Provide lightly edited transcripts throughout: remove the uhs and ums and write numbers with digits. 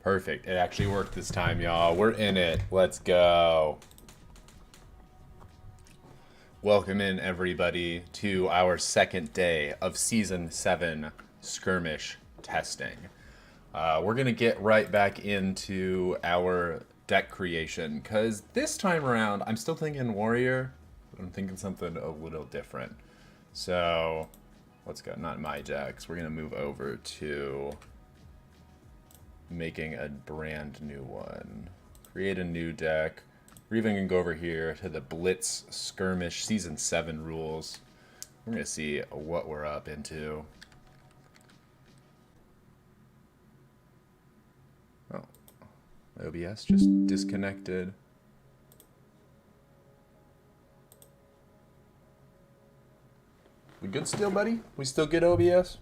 Perfect. It actually worked this time, y'all. We're in it. Let's go. Welcome in, everybody, to our second day of Season 7 Skirmish testing. We're going to get right back into our deck creation, because this time around, I'm still thinking Warrior, but I'm thinking something a little different. So, let's go. Not my decks. We're going to move over to making a brand new one. Create a new deck. We're even going to go over here to the Blitz Skirmish Season 7 rules. We're going to see what we're up into. Oh, OBS just disconnected. We good still, buddy? We still get OBS?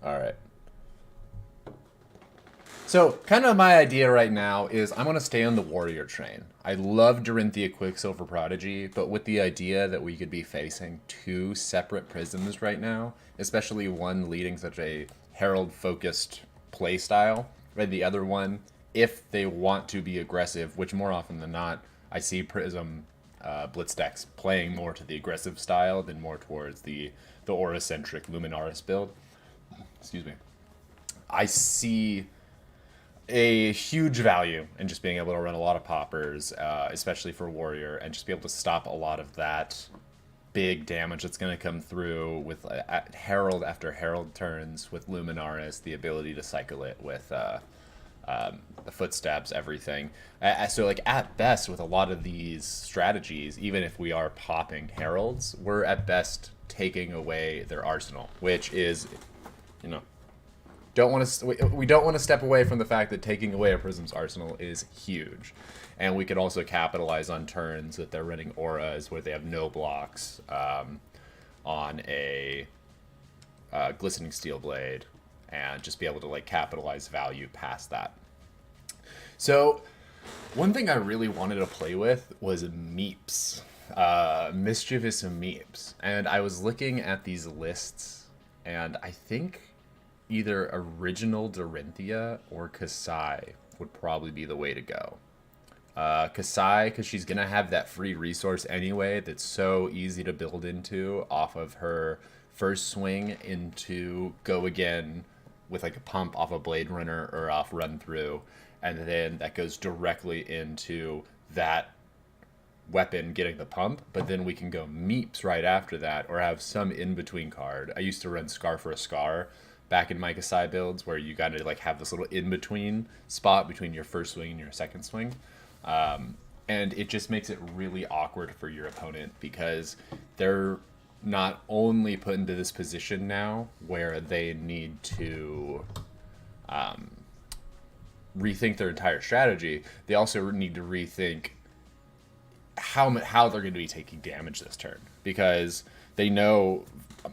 Alright. So, kind of my idea right now is I'm going to stay on the Warrior train. I love Dorinthea Quicksilver Prodigy, but with the idea that we could be facing two separate prisms right now, especially one leading such a Herald-focused playstyle, right? The other one, if they want to be aggressive, which more often than not, I see Prism Blitz decks playing more to the aggressive style than more towards the Aura-centric Luminaris build. Excuse me. I see a huge value in just being able to run a lot of poppers, especially for Warrior, and just be able to stop a lot of that big damage that's going to come through with Herald after Herald turns with Luminaris, the ability to cycle it with the footsteps, everything. So, like, at best, with a lot of these strategies, even if we are popping Heralds, we're at best taking away their arsenal, which is, you know, we don't want to step away from the fact that taking away a Prism's arsenal is huge. And we could also capitalize on turns that they're running auras where they have no blocks on a Glistening Steel Blade, and just be able to, like, capitalize value past that. So, one thing I really wanted to play with was Meeps. Mischievous Meeps. And I was looking at these lists, and I think either original Dorinthea or Kassai would probably be the way to go. Kassai, because she's going to have that free resource anyway that's so easy to build into off of her first swing into go again with, like, a pump off a Blade Runner or off Run Through, and then that goes directly into that weapon getting the pump, but then we can go Meeps right after that, or have some in-between card. I used to run Scar for a Scar back in my Kassai builds, where you gotta, like, have this little in-between spot between your first swing and your second swing. And it just makes it really awkward for your opponent, because they're not only put into this position now where they need to rethink their entire strategy, they also need to rethink how they're going to be taking damage this turn, because they know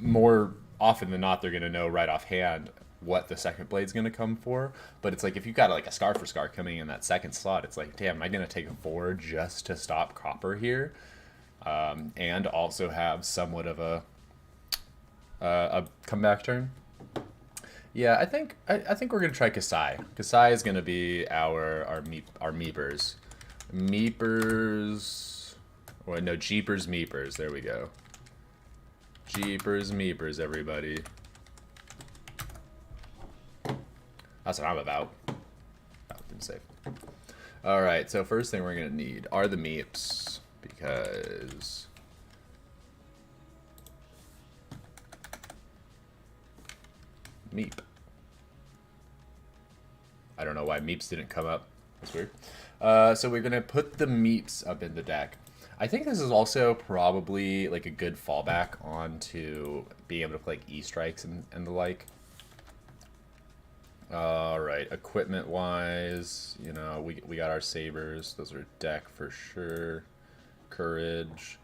more often than not they're going to know right offhand what the second blade's going to come for. But it's like, if you've got, like, a Scar for Scar coming in that second slot, it's like, damn, am I going to take a 4 just to stop Copper here? And also have somewhat of a comeback turn. Yeah, I think we're going to try Kassai. Kassai is going to be our Meepers. Meepers. Or no, Jeepers Meepers. There we go. Jeepers Meepers, everybody. That's what I'm about. Oh, didn't save. Alright, so first thing we're going to need are the Meeps, because Meep. I don't know why Meeps didn't come up. That's weird. So we're going to put the Meeps up in the deck. I think this is also probably, like, a good fallback onto being able to play, like, E-Strikes and the like. Alright, equipment-wise, you know, we got our Sabers. Those are deck for sure. Courage.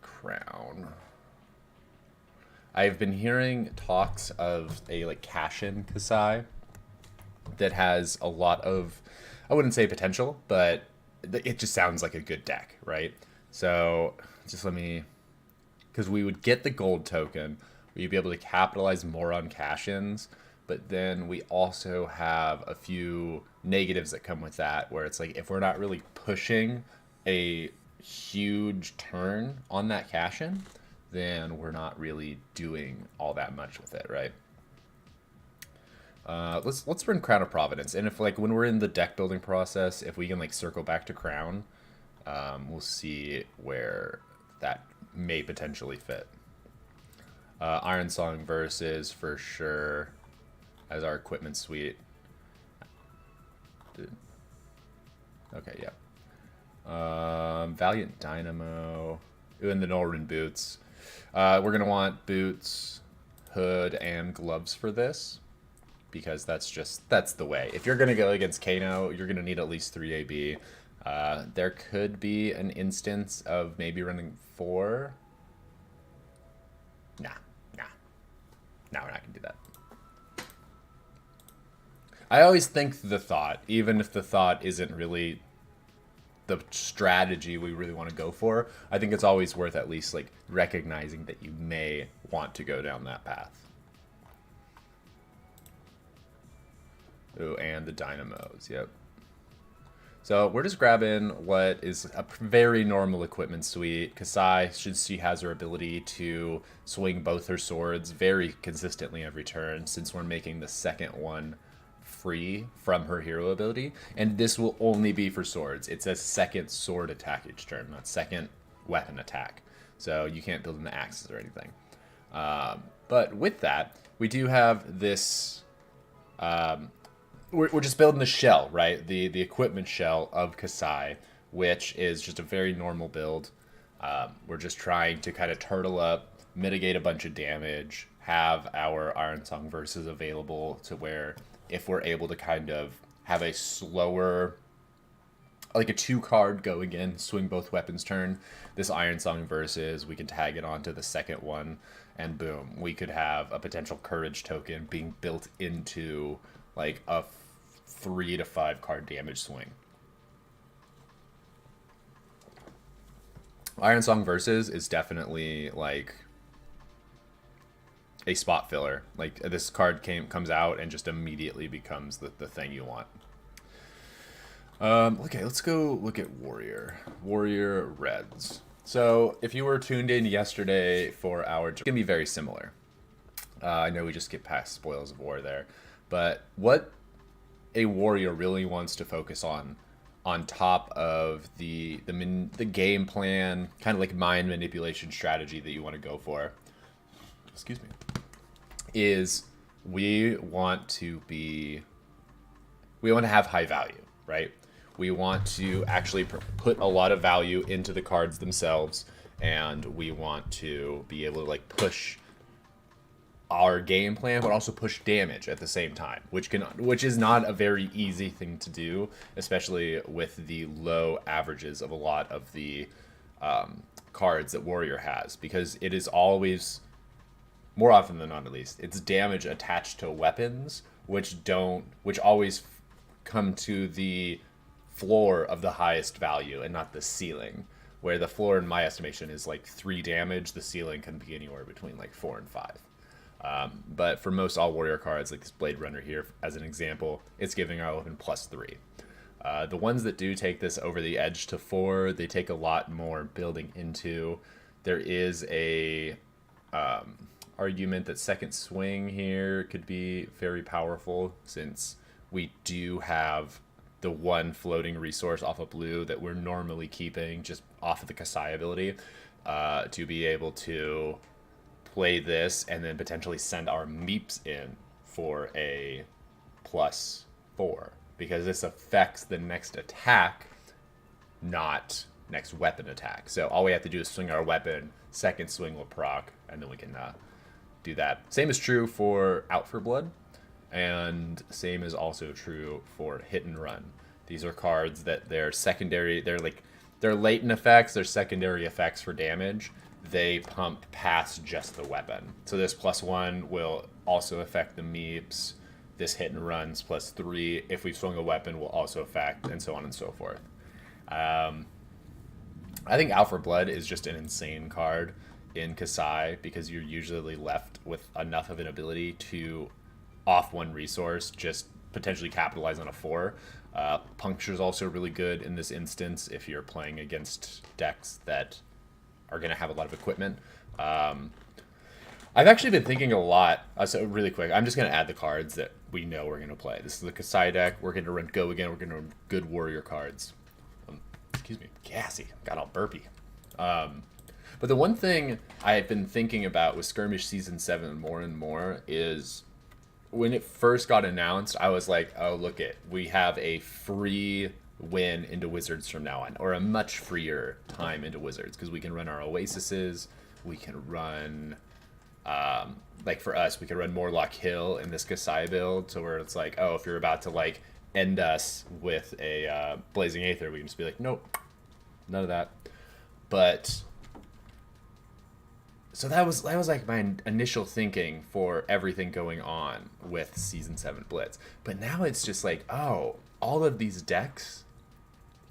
Crown. I've been hearing talks of a, like, cash-in Kassai that has a lot of, I wouldn't say potential, but it just sounds like a good deck, right? So, just let me because we would get the gold token. We'd be able to capitalize more on cash-ins, but then we also have a few negatives that come with that, where it's like if we're not really pushing a huge turn on that cash-in, then we're not really doing all that much with it, right? Let's run Crown of Providence, and if like when we're in the deck building process, if we can like circle back to Crown, we'll see where that may potentially fit. Iron Song versus for sure as our equipment suite. Okay, yeah. Valiant Dynamo. Ooh, and the Norrin boots. We're gonna want boots, hood, and gloves for this, because that's the way. If you're gonna go against Kano, you're gonna need at least 3 AB. There could be an instance of maybe running 4. Nah, we're not gonna do that. I always think the thought, even if the thought isn't really the strategy we really want to go for, I think it's always worth at least like recognizing that you may want to go down that path. Ooh, and the dynamos, yep. So we're just grabbing what is a very normal equipment suite. Kassai, since she has her ability to swing both her swords very consistently every turn, since we're making the second one free from her hero ability. And this will only be for swords. It's a second sword attack each turn, not second weapon attack. So you can't build in the axes or anything. But with that, we do have this... We're just building the shell, right? The equipment shell of Kassai, which is just a very normal build. We're just trying to kind of turtle up, mitigate a bunch of damage, have our Iron Song verses available to where if we're able to kind of have a slower, like a 2-card go again, swing both weapons turn, this Iron Song versus, we can tag it onto the second one, and boom, we could have a potential courage token being built into like a 3 to 5 card damage swing. Iron Song versus is definitely like a spot filler. Like this card comes out and just immediately becomes the thing you want. Okay, let's go look at Warrior Reds. So if you were tuned in yesterday for our... It's going to be very similar. I know we just get past Spoils of War there. But what a warrior really wants to focus on top of the game plan, kind of like mind manipulation strategy that you want to go for, excuse me, is we want to have high value, right? We want to actually put a lot of value into the cards themselves, and we want to be able to like push our game plan, but also push damage at the same time, which is not a very easy thing to do, especially with the low averages of a lot of the cards that Warrior has, because it is always, more often than not at least, it's damage attached to weapons, which always come to the floor of the highest value and not the ceiling, where the floor in my estimation is like 3 damage, the ceiling can be anywhere between like 4 and 5. But for most all warrior cards, like this Blade Runner here, as an example, it's giving our weapon +3. The ones that do take this over the edge to 4, they take a lot more building into. There is a argument that second swing here could be very powerful, since we do have the one floating resource off of blue that we're normally keeping just off of the Kassai ability, to be able to play this and then potentially send our meeps in for a +4, because this affects the next attack, not next weapon attack. So all we have to do is swing our weapon, second swing will proc, and then we can do that. Same is true for Out for Blood, and same is also true for Hit and Run. These are cards that they're secondary, they're latent effects, they're secondary effects for damage. They pump past just the weapon. So this +1 will also affect the meeps. This Hit and Runs +3, if we've swung a weapon, will also affect, and so on and so forth. I think Out for Blood is just an insane card. in Kassai because you're usually left with enough of an ability to off one resource, just potentially capitalize on a 4. Puncture's also really good in this instance if you're playing against decks that are going to have a lot of equipment. I've actually been thinking a lot. So really quick, I'm just going to add the cards that we know we're going to play. This is the Kassai deck. We're going to run Go again. We're going to run good warrior cards. Excuse me, gassy. Got all burpy. But the one thing I've been thinking about with Skirmish Season 7 more and more is when it first got announced, I was like, oh, look it. We have a free win into Wizards from now on, or a much freer time into Wizards, because we can run our Oasises. We can run... like for us, we could run Morlock Hill in this Kassai build, so where it's like, oh, if you're about to like end us with a Blazing Aether, we can just be like, nope, none of that. But so that was like my initial thinking for everything going on with Season 7 Blitz. But now it's just like, oh, all of these decks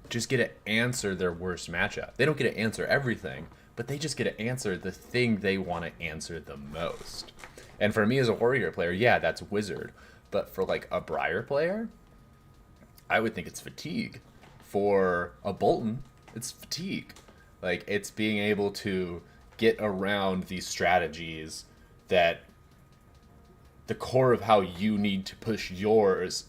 just get to answer their worst matchup. They don't get to answer everything, but they just get to answer the thing they want to answer the most. And for me as a warrior player, yeah, that's Wizard. But for like a Briar player, I would think it's Fatigue. For a Boltyn, it's Fatigue. Like, it's being able to get around these strategies that the core of how you need to push yours,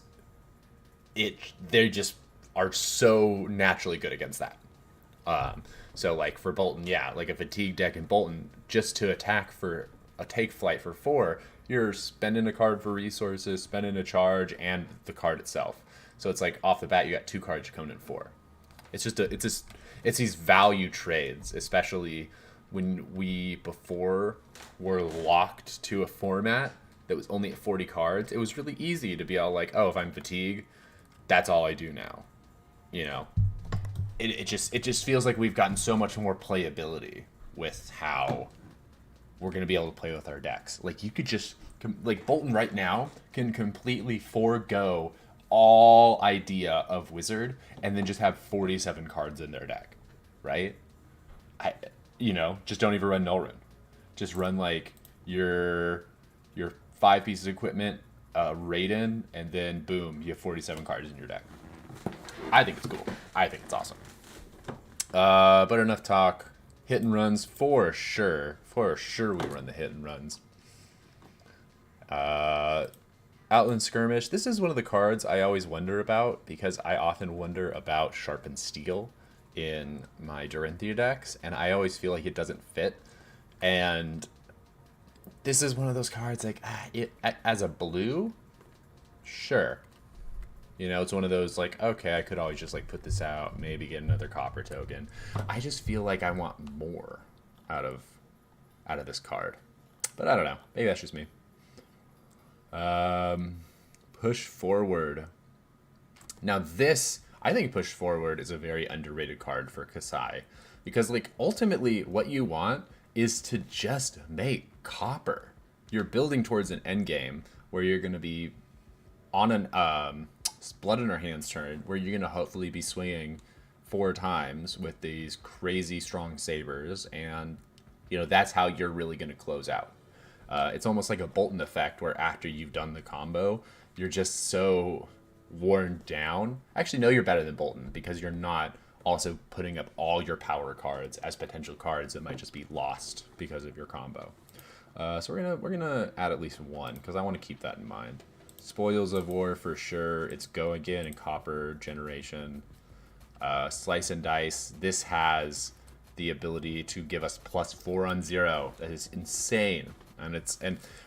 they just are so naturally good against that. So like for Boltyn, yeah, like a Fatigue deck in Boltyn, just to attack for a Take Flight for 4, you're spending a card for resources, spending a charge, and the card itself. So it's like off the bat, you got 2 cards coming in 4. It's these value trades, especially when we before were locked to a format that was only at 40 cards. It was really easy to be all like, oh, if I'm Fatigue, that's all I do now. You know, it just feels like we've gotten so much more playability with how we're going to be able to play with our decks. Like, you could just, like, Boltyn right now can completely forego all idea of Wizard and then just have 47 cards in their deck, right? Just don't even run Null Rune. Just run, like, your 5 pieces of equipment, Raiden, and then, boom, you have 47 cards in your deck. I think it's cool. I think it's awesome. But enough talk. Hit and runs, for sure. For sure we run the hit and runs. Outland Skirmish. This is one of the cards I always wonder about, because I often wonder about Sharpened Steel in my Dorinthea decks, and I always feel like it doesn't fit. And this is one of those cards, like, as a blue, sure. You know, it's one of those, like, okay, I could always just, like, put this out, maybe get another copper token. I just feel like I want more out of this card. But I don't know. Maybe that's just me. Push Forward. Now this, I think Push Forward is a very underrated card for Kassai. Because, like, ultimately what you want is to just make copper. You're building towards an endgame where you're going to be on an Blood in Our Hands turn, where you're going to hopefully be swinging 4 times with these crazy strong sabers, and, you know, that's how you're really going to close out. It's almost like a Boltyn effect, where after you've done the combo, you're just so worn down. Actually, no, you're better than Boltyn, because you're not also putting up all your power cards as potential cards that might just be lost because of your combo. So we're gonna add at least 1, because I want to keep that in mind. Spoils of War for sure. It's Go Again and Copper Generation. Slice and Dice. This has the ability to give us +4 on 0. That is insane. And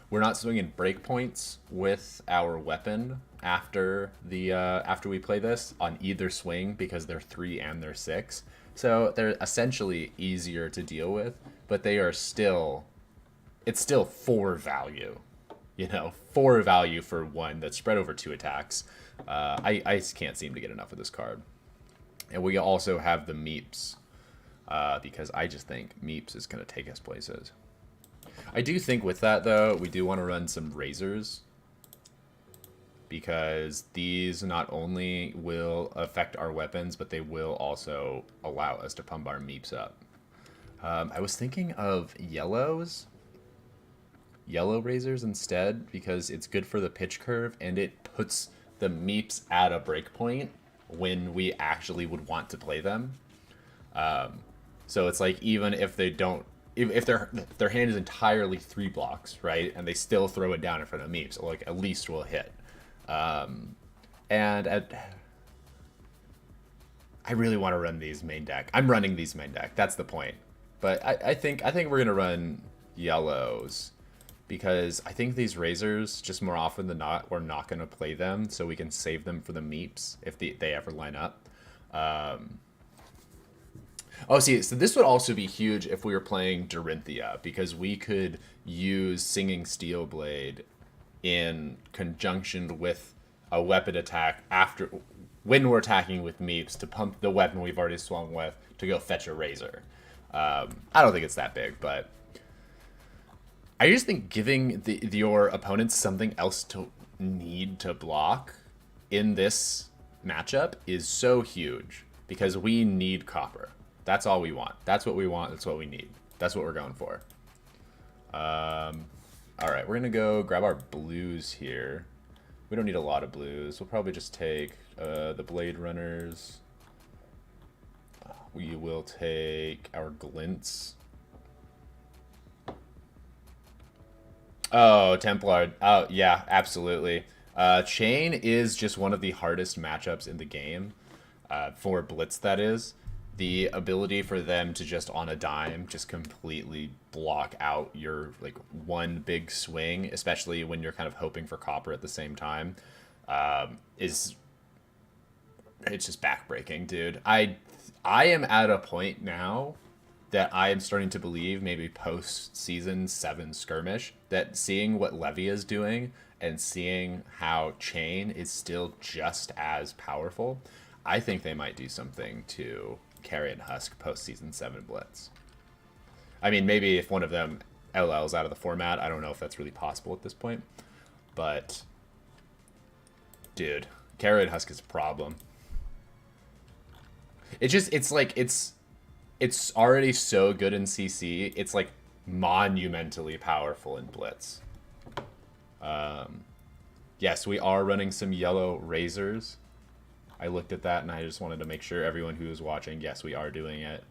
we're not swinging breakpoints with our weapon after we play this on either swing, because they're 3 and they're 6. So they're essentially easier to deal with, but it's still 4 value. You know, 4 value for 1 that's spread over 2 attacks. I just can't seem to get enough of this card. And we also have the Meeps, because I just think Meeps is going to take us places. I do think with that, though, we do want to run some Razors, because these not only will affect our weapons, but they will also allow us to pump our Meeps up. I was thinking of yellow razors instead because it's good for the pitch curve and it puts the meeps at a breakpoint when we actually would want to play them. So it's like even if they don't, if their hand is entirely 3 blocks, right, and they still throw it down in front of meeps, like at least we'll hit. And I really want to run these main deck. I'm running these main deck. That's the point. But I think we're gonna run yellows because I think these razors, just more often than not, we're not gonna play them, so we can save them for the meeps if they ever line up. Oh, see, so this would also be huge if we were playing Dorinthea, because we could use Singing Steelblade in conjunction with a weapon attack when we're attacking with meeps to pump the weapon we've already swung with to go fetch a razor. I don't think it's that big, but I just think giving your opponents something else to need to block in this matchup is so huge because we need copper. That's all we want. That's what we want. That's what we need. That's what we're going for. All right, we're gonna go grab our blues here. We don't need a lot of blues. We'll probably just take the Blade Runners. We will take our Glints. Oh, Templar. Oh, yeah, absolutely. Chain is just one of the hardest matchups in the game. For Blitz, that is. The ability for them to just on a dime just completely block out your like one big swing, especially when you're kind of hoping for copper at the same time, it's just backbreaking, dude. I am at a point now that I am starting to believe, maybe post season 7 skirmish, that seeing what Levy is doing and seeing how Chain is still just as powerful, I think they might do something to Carry and Husk post season 7 Blitz. I mean, maybe if one of them LLs out of the format, I don't know if that's really possible at this point. But, dude, Carry and Husk is a problem. It's already so good in CC. It's like monumentally powerful in Blitz. Yes, we are running some yellow razors. I looked at that and I just wanted to make sure everyone who is watching, yes, we are doing it.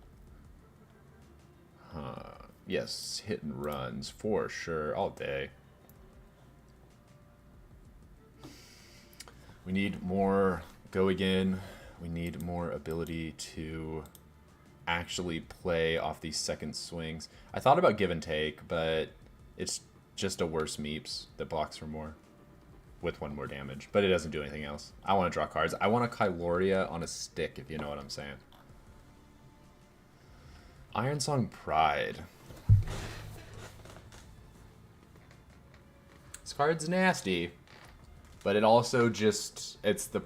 Yes, hit and runs for sure, all day. We need more go again. We need more ability to actually play off these second swings. I thought about give and take, but it's just a worse meeps that blocks for more with 1 more damage, but it doesn't do anything else. I want to draw cards. I want a Kyloria on a stick, if you know what I'm saying. Ironsong Pride. This card's nasty, but it also just it's the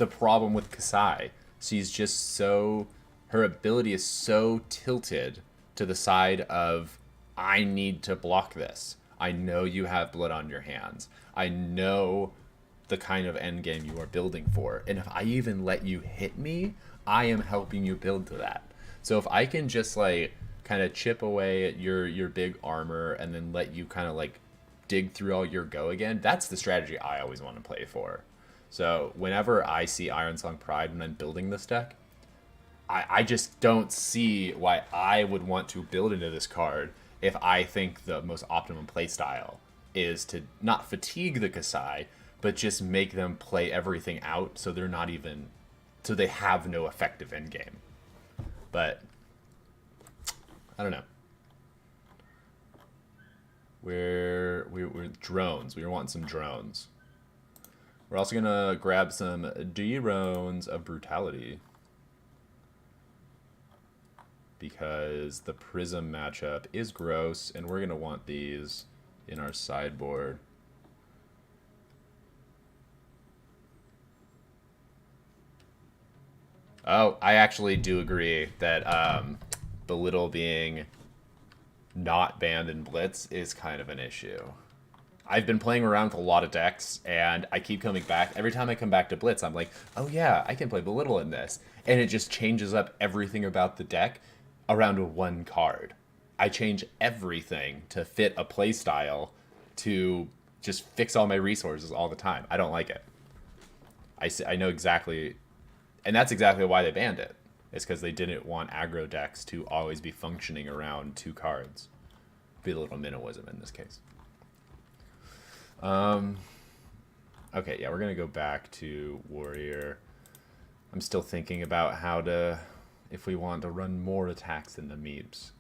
problem with Kassai. She's just so, her ability is so tilted to the side of I need to block this. I know you have blood on your hands. I know the kind of end game you are building for. And if I even let you hit me, I am helping you build to that. So if I can just like kind of chip away at your big armor and then let you kind of like dig through all your go again, that's the strategy I always want to play for. So whenever I see Ironsong Pride when I'm building this deck, I just don't see why I would want to build into this card if I think the most optimum playstyle is to not fatigue the Kassai, but just make them play everything out so they're not even, so they have no effective endgame. But I don't know. We're drones. We want some drones. We're also gonna grab some drones of brutality, because the Prism matchup is gross, and we're going to want these in our sideboard. Oh, I actually do agree that Belittle being not banned in Blitz is kind of an issue. I've been playing around with a lot of decks, and I keep coming back. Every time I come back to Blitz, I'm like, oh yeah, I can play Belittle in this. And it just changes up everything about the deck. around one card. I change everything to fit a play style to just fix all my resources all the time. I don't like it. I know exactly, and that's exactly why they banned it. It's because they didn't want aggro decks to always be functioning around 2 cards. Be a little minnowism in this case. Okay, yeah, we're gonna go back to Warrior. I'm still thinking about how to, if we want to run more attacks than the meeps.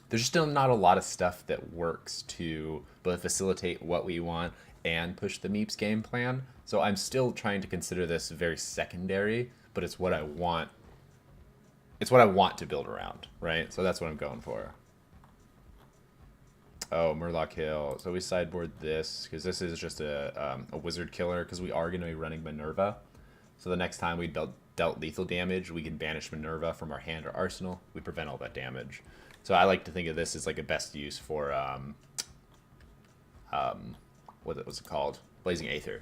There's still not a lot of stuff that works to both facilitate what we want and push the meeps game plan. So I'm still trying to consider this very secondary, but it's what I want. It's what I want to build around, right? So that's what I'm going for. Oh, Murloc Hill. So we sideboard this because this is just a wizard killer because we are going to be running Minerva. So the next time we dealt lethal damage, we can banish Minerva from our hand or arsenal. We prevent all that damage. So I like to think of this as like a best use for what was it called? Blazing Aether.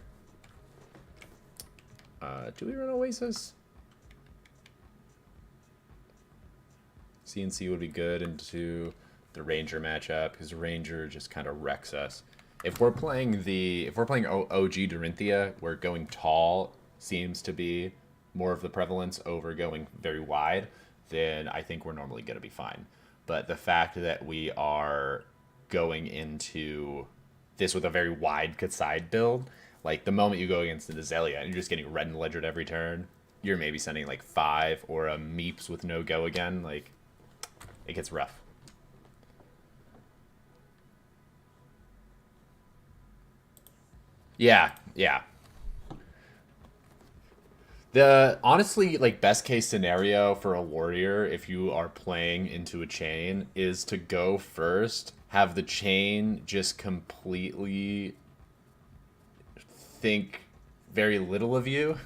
Do we run Oasis? CNC would be good into the Ranger matchup because Ranger just kind of wrecks us. If we're playing OG Dorinthea, where going tall seems to be more of the prevalence over going very wide, then I think we're normally going to be fine. But the fact that we are going into this with a very wide Kassai build, like the moment you go against the Zelia and you're just getting red and ledgered every turn, you're maybe sending like 5 or a Meeps with no go again, like it gets rough. Yeah, yeah. The honestly, like, best case scenario for a warrior, if you are playing into a chain, is to go first, have the chain just completely think very little of you,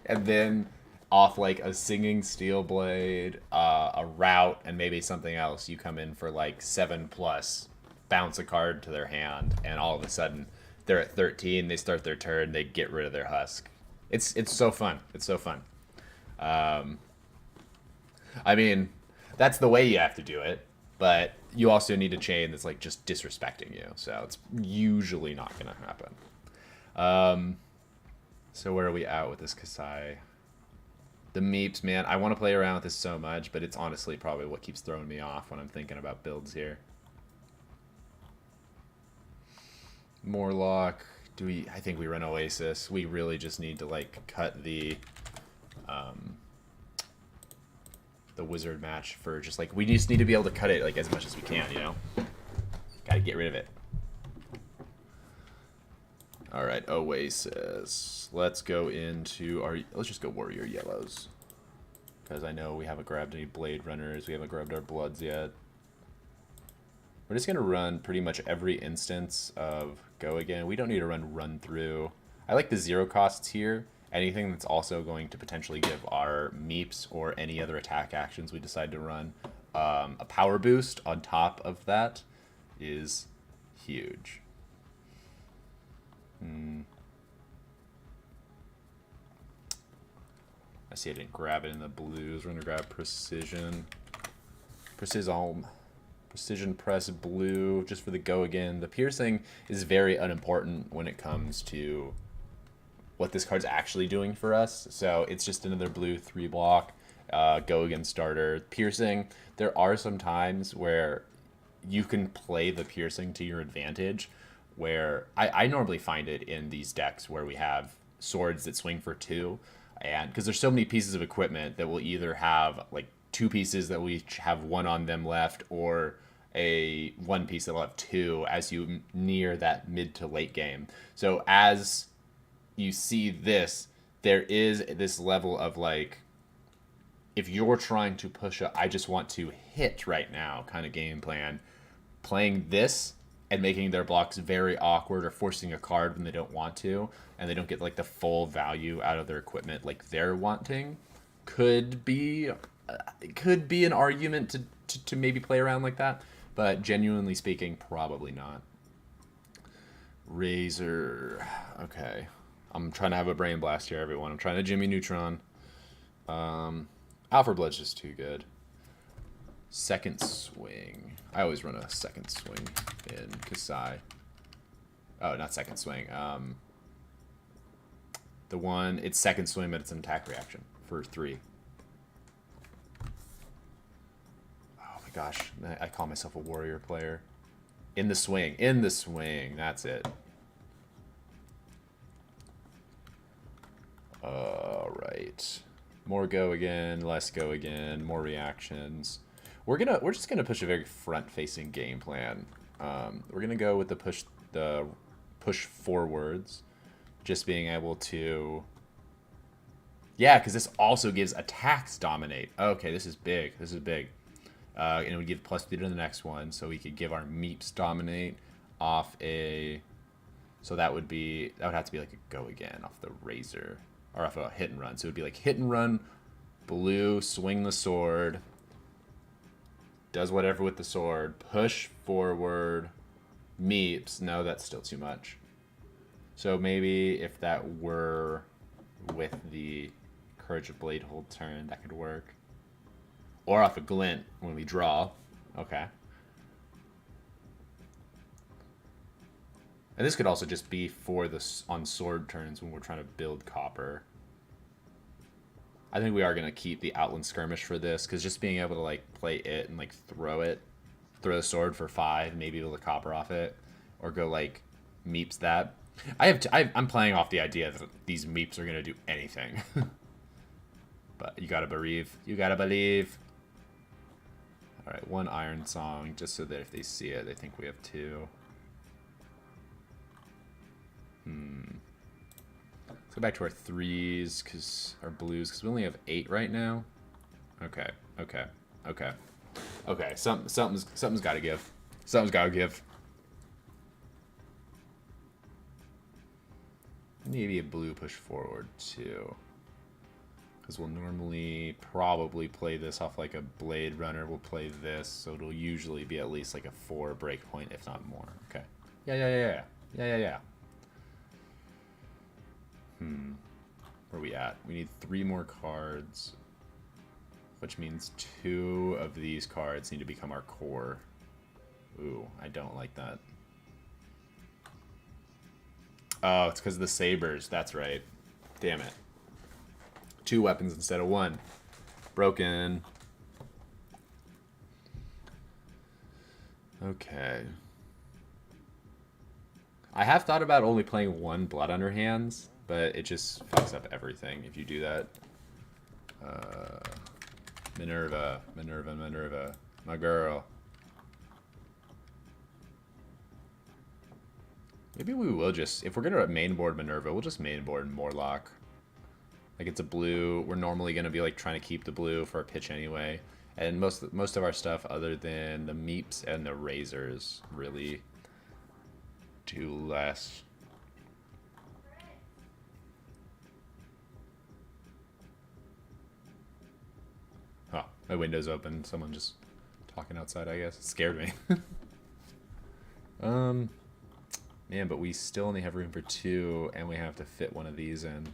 and then off like a singing steel blade, a route, and maybe something else, you come in for like 7+, bounce a card to their hand, and all of a sudden they're at 13. They start their turn, they get rid of their husk. It's so fun. It's so fun. I mean, that's the way you have to do it, but you also need a chain that's like just disrespecting you. So it's usually not going to happen. So where are we at with this Kassai? The Meeps, man, I want to play around with this so much, but it's honestly probably what keeps throwing me off when I'm thinking about builds here. Morlock. I think we run Oasis. We really just need to like cut the wizard match for just like, we just need to be able to cut it like as much as we can, you know? Gotta get rid of it. Alright, Oasis. Let's go into our, let's just go Warrior Yellows. Because I know we haven't grabbed any Blade Runners, we haven't grabbed our Bloods yet. We're just going to run pretty much every instance of Go Again. We don't need to run through. I like the 0 costs here. Anything that's also going to potentially give our Meeps or any other attack actions we decide to run a power boost on top of that is huge. I see I didn't grab it in the blues. We're going to grab Precision. Precision Press Blue, just for the Go Again. The Piercing is very unimportant when it comes to what this card's actually doing for us. So it's just another blue 3-block Go Again starter. Piercing, there are some times where you can play the Piercing to your advantage, where I normally find it in these decks where we have swords that swing for 2, and because there's so many pieces of equipment that will either have like 2 pieces that we have 1 on them left, or a 1 piece that will have 2 as you near that mid to late game. So as you see this, there is this level of like, if you're trying to push a I just want to hit right now kind of game plan, playing this and making their blocks very awkward or forcing a card when they don't want to, and they don't get like the full value out of their equipment like they're wanting, could be an argument to maybe play around like that, but genuinely speaking, probably not. Razor. Okay. I'm trying to have a brain blast here, everyone. I'm trying to Jimmy Neutron. Alpha Blood's just too good. Second swing. I always run a second swing in Kassai. Oh, not second swing. The one, it's second swing, but it's an attack reaction for 3. Oh my gosh, I call myself a warrior player. In the swing, that's it. Alright. More go again, less go again, more reactions. We're just gonna push a very front-facing game plan. We're gonna go with the push forwards, just being able to. Yeah, because this also gives attacks dominate. Okay, this is big. This is big. And it would give +3 to the next one, so we could give our meeps dominate off a. So that would have to be like a go again off the razor or off a hit and run. So it would be like hit and run, blue, swing the sword. Does whatever with the sword. Push forward. Meeps. No, that's still too much. So maybe if that were with the Courage of Blade hold turn, that could work. Or off a glint when we draw. Okay. And this could also just be for the on sword turns when we're trying to build copper. I think we are going to keep the Outland Skirmish for this, because just being able to like play it and like throw the sword for 5, maybe able to copper off it, or go like meeps that. I'm playing off the idea that these meeps are going to do anything. But you got to believe. You got to believe. All right, 1 Iron Song, just so that if they see it, they think we have 2. Let's go back to our 3s, because our blues, because we only have 8 right now. Okay. Something's got to give. Something's got to give. Maybe a blue push forward too, because we'll normally probably play this off like a Blade Runner. We'll play this, so it'll usually be at least like a 4 breakpoint, if not more. Okay. Yeah. Where are we at? We need 3 more cards, which means 2 of these cards need to become our core. Ooh, I don't like that. Oh, it's because of the sabers. That's right. Damn it. 2 weapons instead of 1. Broken. Okay. I have thought about only playing 1 Blood Underhands, but it just fucks up everything if you do that. Minerva. My girl. Maybe we will just, if we're going to mainboard Minerva, we'll just mainboard Morlock. Like, it's a blue. We're normally going to be like trying to keep the blue for a pitch anyway. And most of our stuff, other than the meeps and the razors, really do less. Oh, my window's open. Someone just talking outside, I guess. It scared me. Man, but we still only have room for 2, and we have to fit one of these in.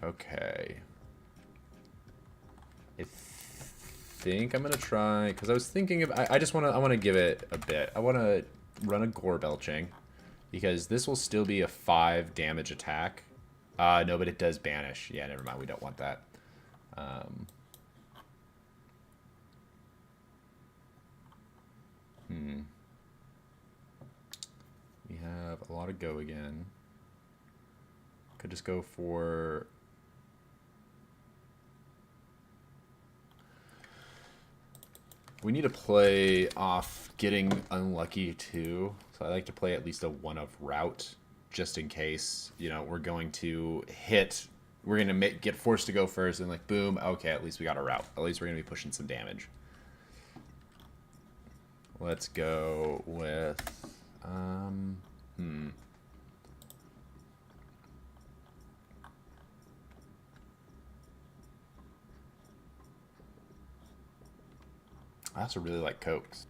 Okay. I think I'm gonna try, because I was thinking of, I want to give it a bit. I want to run a Gore Belching, because this will still be a 5 damage attack. No, but it does banish. Yeah, never mind. We don't want that. We have a lot of go again. Could just go for... We need to play off getting unlucky too. So I like to play at least a 1 of route, just in case, you know, we're going to hit... We're going to get forced to go first, and like, boom, okay, at least we got a route. At least we're going to be pushing some damage. Let's go with... I also really like Cokes.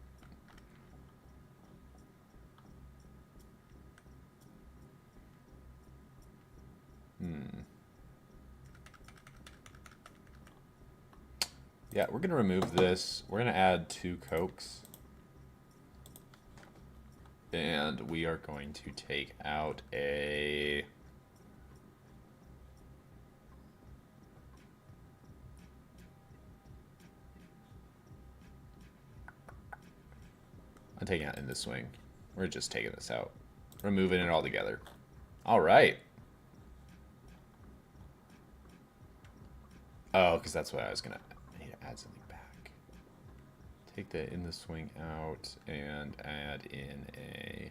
Yeah, we're going to remove this. We're going to add 2 cokes. And we are going to take out a... I'm taking it in the swing. We're just taking this out. Removing it all together. All right. Oh, because that's what I was going to... I need to add something back. Take the in the swing out and add in a...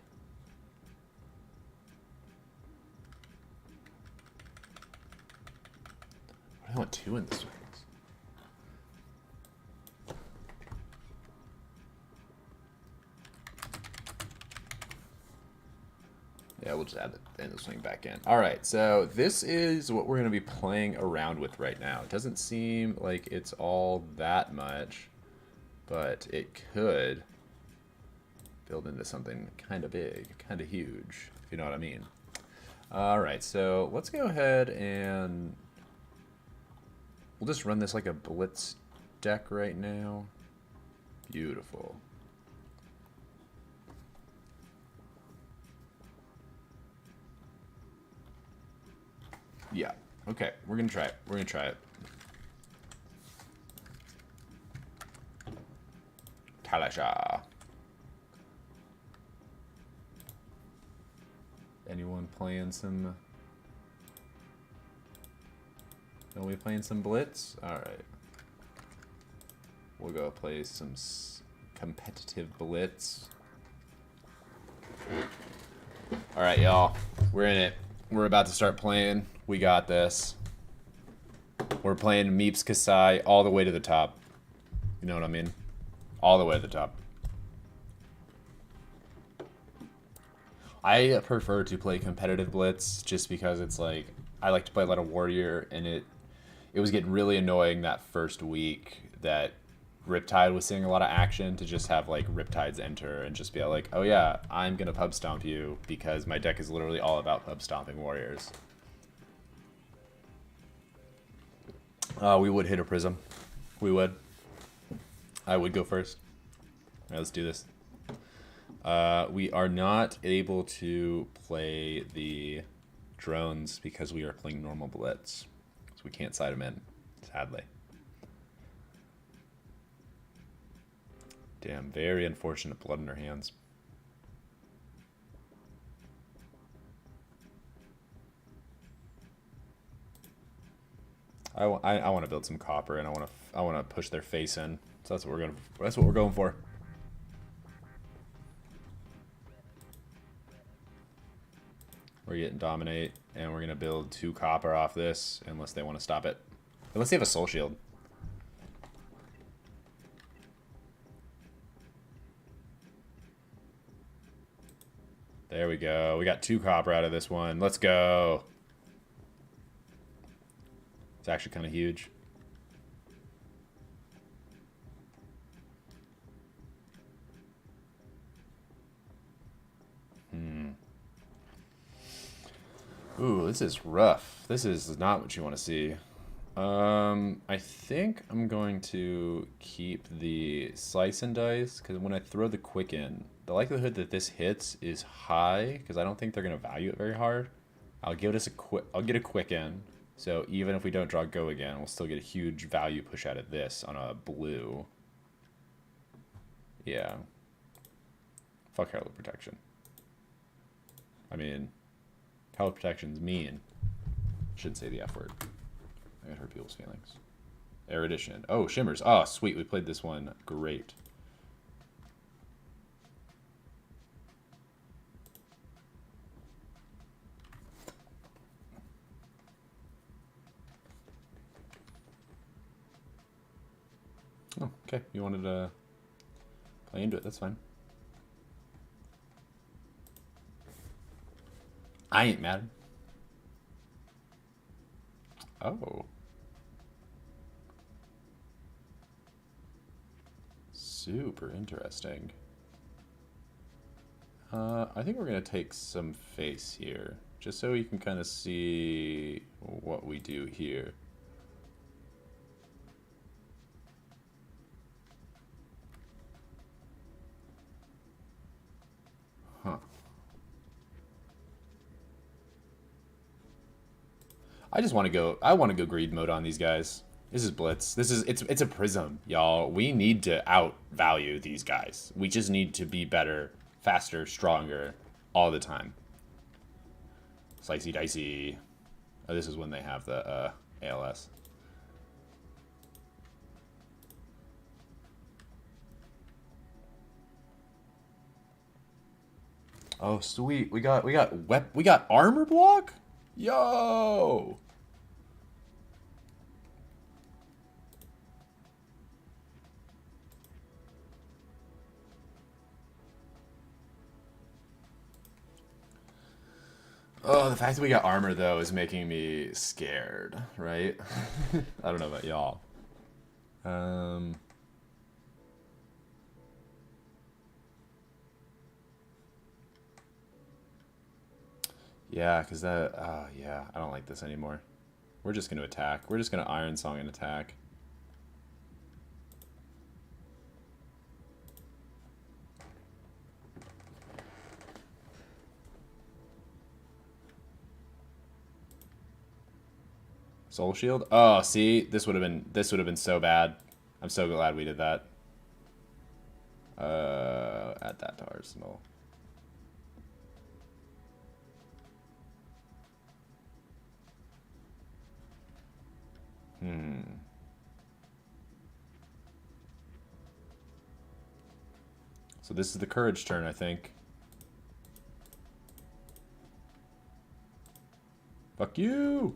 I want 2 in the swings. Yeah, we'll just add the in the swing back in. All right, so this is what we're going to be playing around with right now. It doesn't seem like it's all that much, but it could build into something kind of big, kind of huge, if you know what I mean. All right, so let's go ahead and we'll just run this like a blitz deck right now. Beautiful. Yeah. Okay, we're gonna try it. We're gonna try it. Talasha. Anyone playing some... Are we playing some blitz? Alright. We'll go play some competitive blitz. Alright, y'all. We're in it. We're about to start playing. We got this. We're playing Meeps Kassai all the way to the top. You know what I mean? All the way to the top. I prefer to play competitive blitz just because it's like I like to play a lot of warrior, and it was getting really annoying that first week that Riptide was seeing a lot of action to just have like Riptides enter and just be like, oh yeah, I'm gonna pub stomp you because my deck is literally all about pub stomping warriors. We would hit a prism. We would. I would go first. All right, let's do this. We are not able to play the drones because we are playing normal blitz. So we can't side them in, sadly. Damn, very unfortunate blood in our hands. I want to build some copper, and I want to push their face in. So that's what we're going for. We're getting dominate, and we're gonna build 2 copper off this, unless they want to stop it. Unless they have a soul shield. There we go. We got 2 copper out of this one. Let's go. It's actually kind of huge. Ooh, this is rough. This is not what you want to see. I think I'm going to keep the slice and dice, because when I throw the quick in, the likelihood that this hits is high, because I don't think they're going to value it very hard. I'll get a quick in, so even if we don't draw go again, we'll still get a huge value push out of this on a blue. Yeah. Fuck Herald Protection. I mean, Herald Protection's mean. Shouldn't say the F word. I gotta hurt people's feelings. Erudition. Oh, Shimmers. Oh, sweet. We played this one. Great. Oh, okay. You wanted to play into it. That's fine. I ain't mad. Oh. Super interesting. I think we're going to take some face here, just so you can kind of see what we do here. I just want to go. I want to go greed mode on these guys. This is blitz. It's a prism, y'all. We need to outvalue these guys. We just need to be better, faster, stronger, all the time. Slicey dicey. Oh, this is when they have the ALS. Oh, sweet. We got armor block? Yo! Oh, the fact that we got armor, though, is making me scared, right? I don't know about y'all. Yeah, because that... yeah, I don't like this anymore. We're just going to attack. We're just going to Iron Song and attack. Soul Shield? Oh, see? This would have been so bad. I'm so glad we did that. Add that to Arsenal. So this is the courage turn, I think. Fuck you!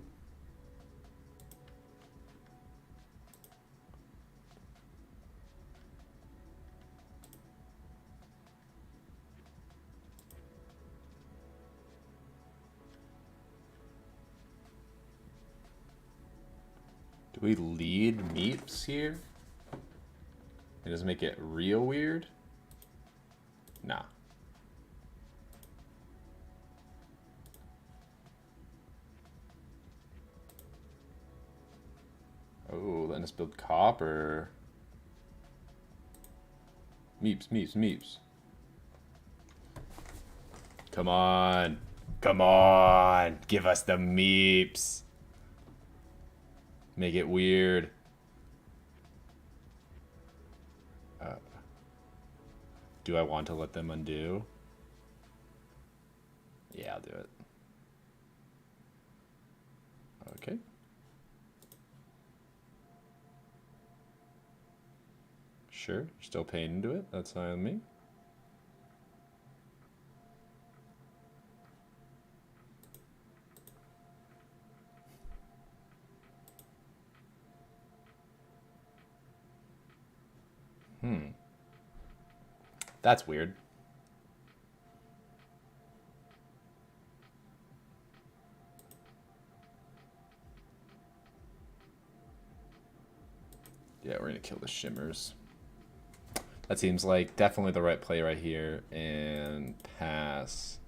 Do we lead Meeps here? It does make it real weird? Nah. Oh, letting us build copper. Meeps, Meeps, Meeps. Come on. Come on. Give us the Meeps. Make it weird. Do I want to let them undo? Yeah, I'll do it. Okay. Sure, still paying into it. That's fine with me. That's weird. Yeah, we're gonna kill the shimmers. That seems like definitely the right play right here. And pass.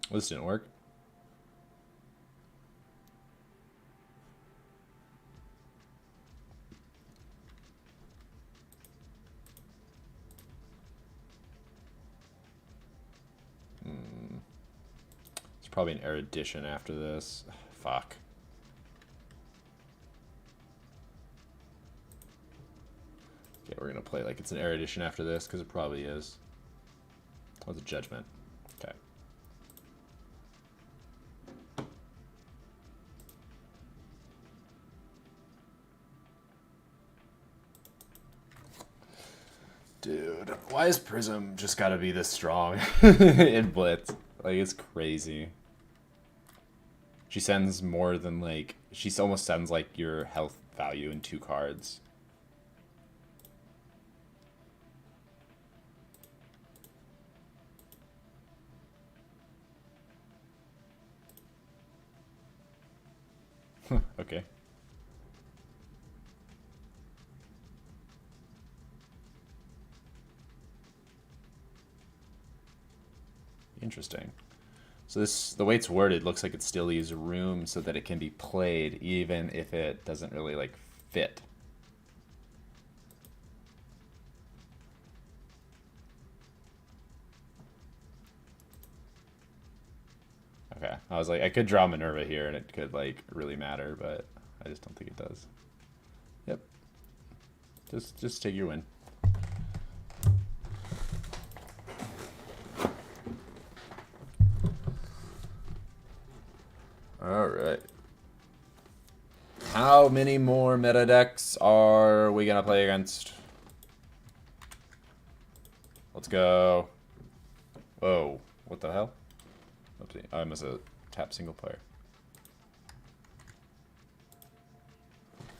Well, this didn't work. It's probably an erudition after this. Fuck. Okay, we're gonna play like it's an erudition after this because it probably is. What's a judgment? Okay. Dude, why is Prism just gotta be this strong in Blitz? Like, it's crazy. She sends more than, like... She almost sends, like, your health value in 2 cards. Okay. Interesting. So this, the way it's worded, looks like it still leaves room so that it can be played, even if it doesn't really like fit. Okay, I was like, I could draw Minerva here and it could like really matter, but I just don't think it does. Yep. Just take your win. All right. How many more meta decks are we gonna play against? Let's go. Whoa, what the hell? Oopsie. I must have tapped single player.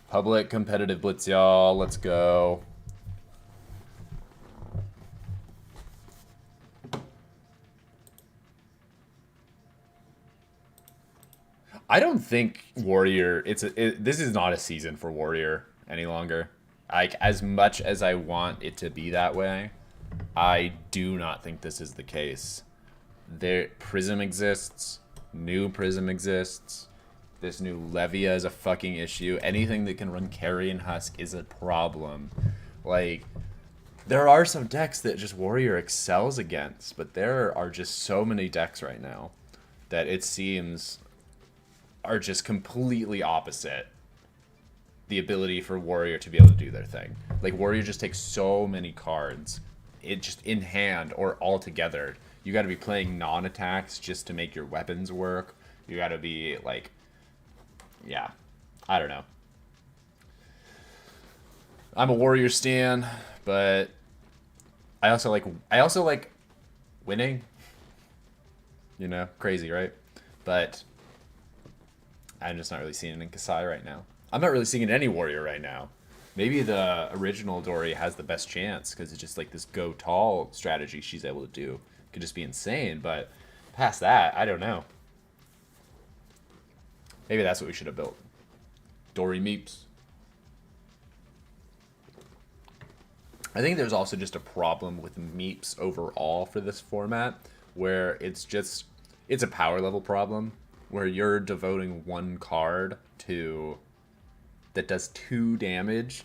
Public competitive blitz, y'all. Let's go. I don't think Warrior. This is not a season for Warrior any longer. Like, as much as I want it to be that way, I do not think this is the case. Prism exists. New Prism exists. This new Levia is a fucking issue. Anything that can run Carry and Husk is a problem. Like, there are some decks that just Warrior excels against, but there are just so many decks right now that it seems are just completely opposite the ability for Warrior to be able to do their thing. Like, Warrior just takes so many cards, it just in hand or all together. You got to be playing non-attacks just to make your weapons work. You got to be like, yeah, I don't know. I'm a Warrior stan, but I also like winning. You know, crazy, right? But I'm just not really seeing it in Kassai right now. I'm not really seeing it in any Warrior right now. Maybe the original Dory has the best chance because it's just like this go tall strategy she's able to do. Could just be insane, but past that, I don't know. Maybe that's what we should have built. Dory meeps. I think there's also just a problem with meeps overall for this format, where it's a power level problem, where you're devoting one card that does 2 damage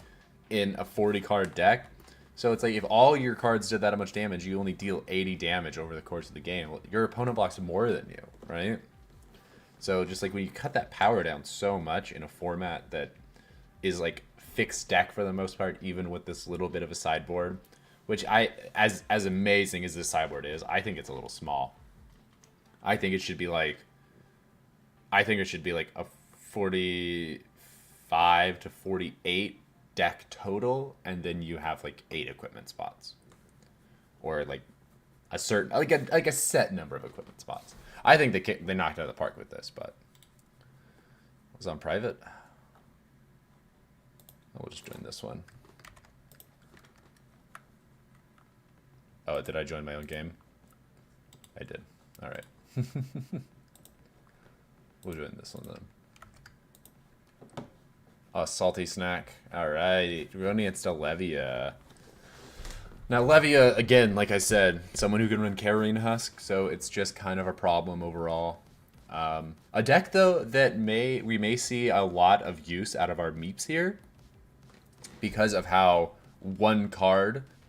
in a 40 card deck. So it's like, if all your cards did that much damage, you only deal 80 damage over the course of the game. Well, your opponent blocks more than you, right? So just like when you cut that power down so much in a format that is like fixed deck for the most part, even with this little bit of a sideboard, which as amazing as this sideboard is, I think it's a little small. I think it should be like a 45 to 48 deck total, and then you have like 8 equipment spots, or like a certain like a set number of equipment spots. I think they knocked it out of the park with this, but it was on private. We'll just join this one. Oh, did I join my own game? I did. All right. We'll join this one then. Oh, salty snack. All right. We're going against a Levia. Now, Levia, again, like I said, someone who can run Carrying Husk, so it's just kind of a problem overall. A deck, though, that we may see a lot of use out of our meeps here, because of how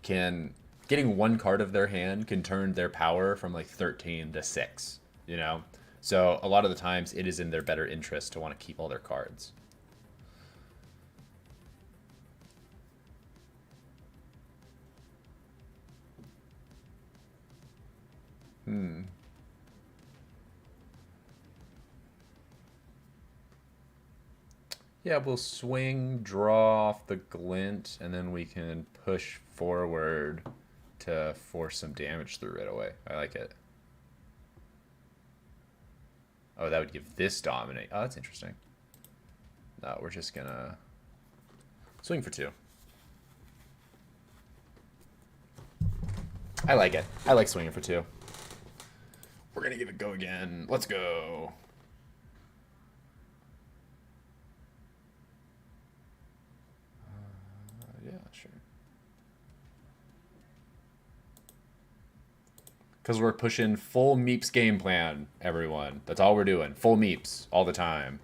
getting one card of their hand can turn their power from like 13 to 6, you know? So a lot of the times it is in their better interest to want to keep all their cards. Yeah, we'll swing, draw off the glint, and then we can push forward to force some damage through right away. I like it. Oh, that would give this dominate. Oh, that's interesting. No, we're just gonna swing for 2. I like it. I like swinging for 2. We're gonna give it go again. Let's go. Yeah, sure. Because we're pushing full meeps game plan, everyone. That's all we're doing. Full meeps all the time.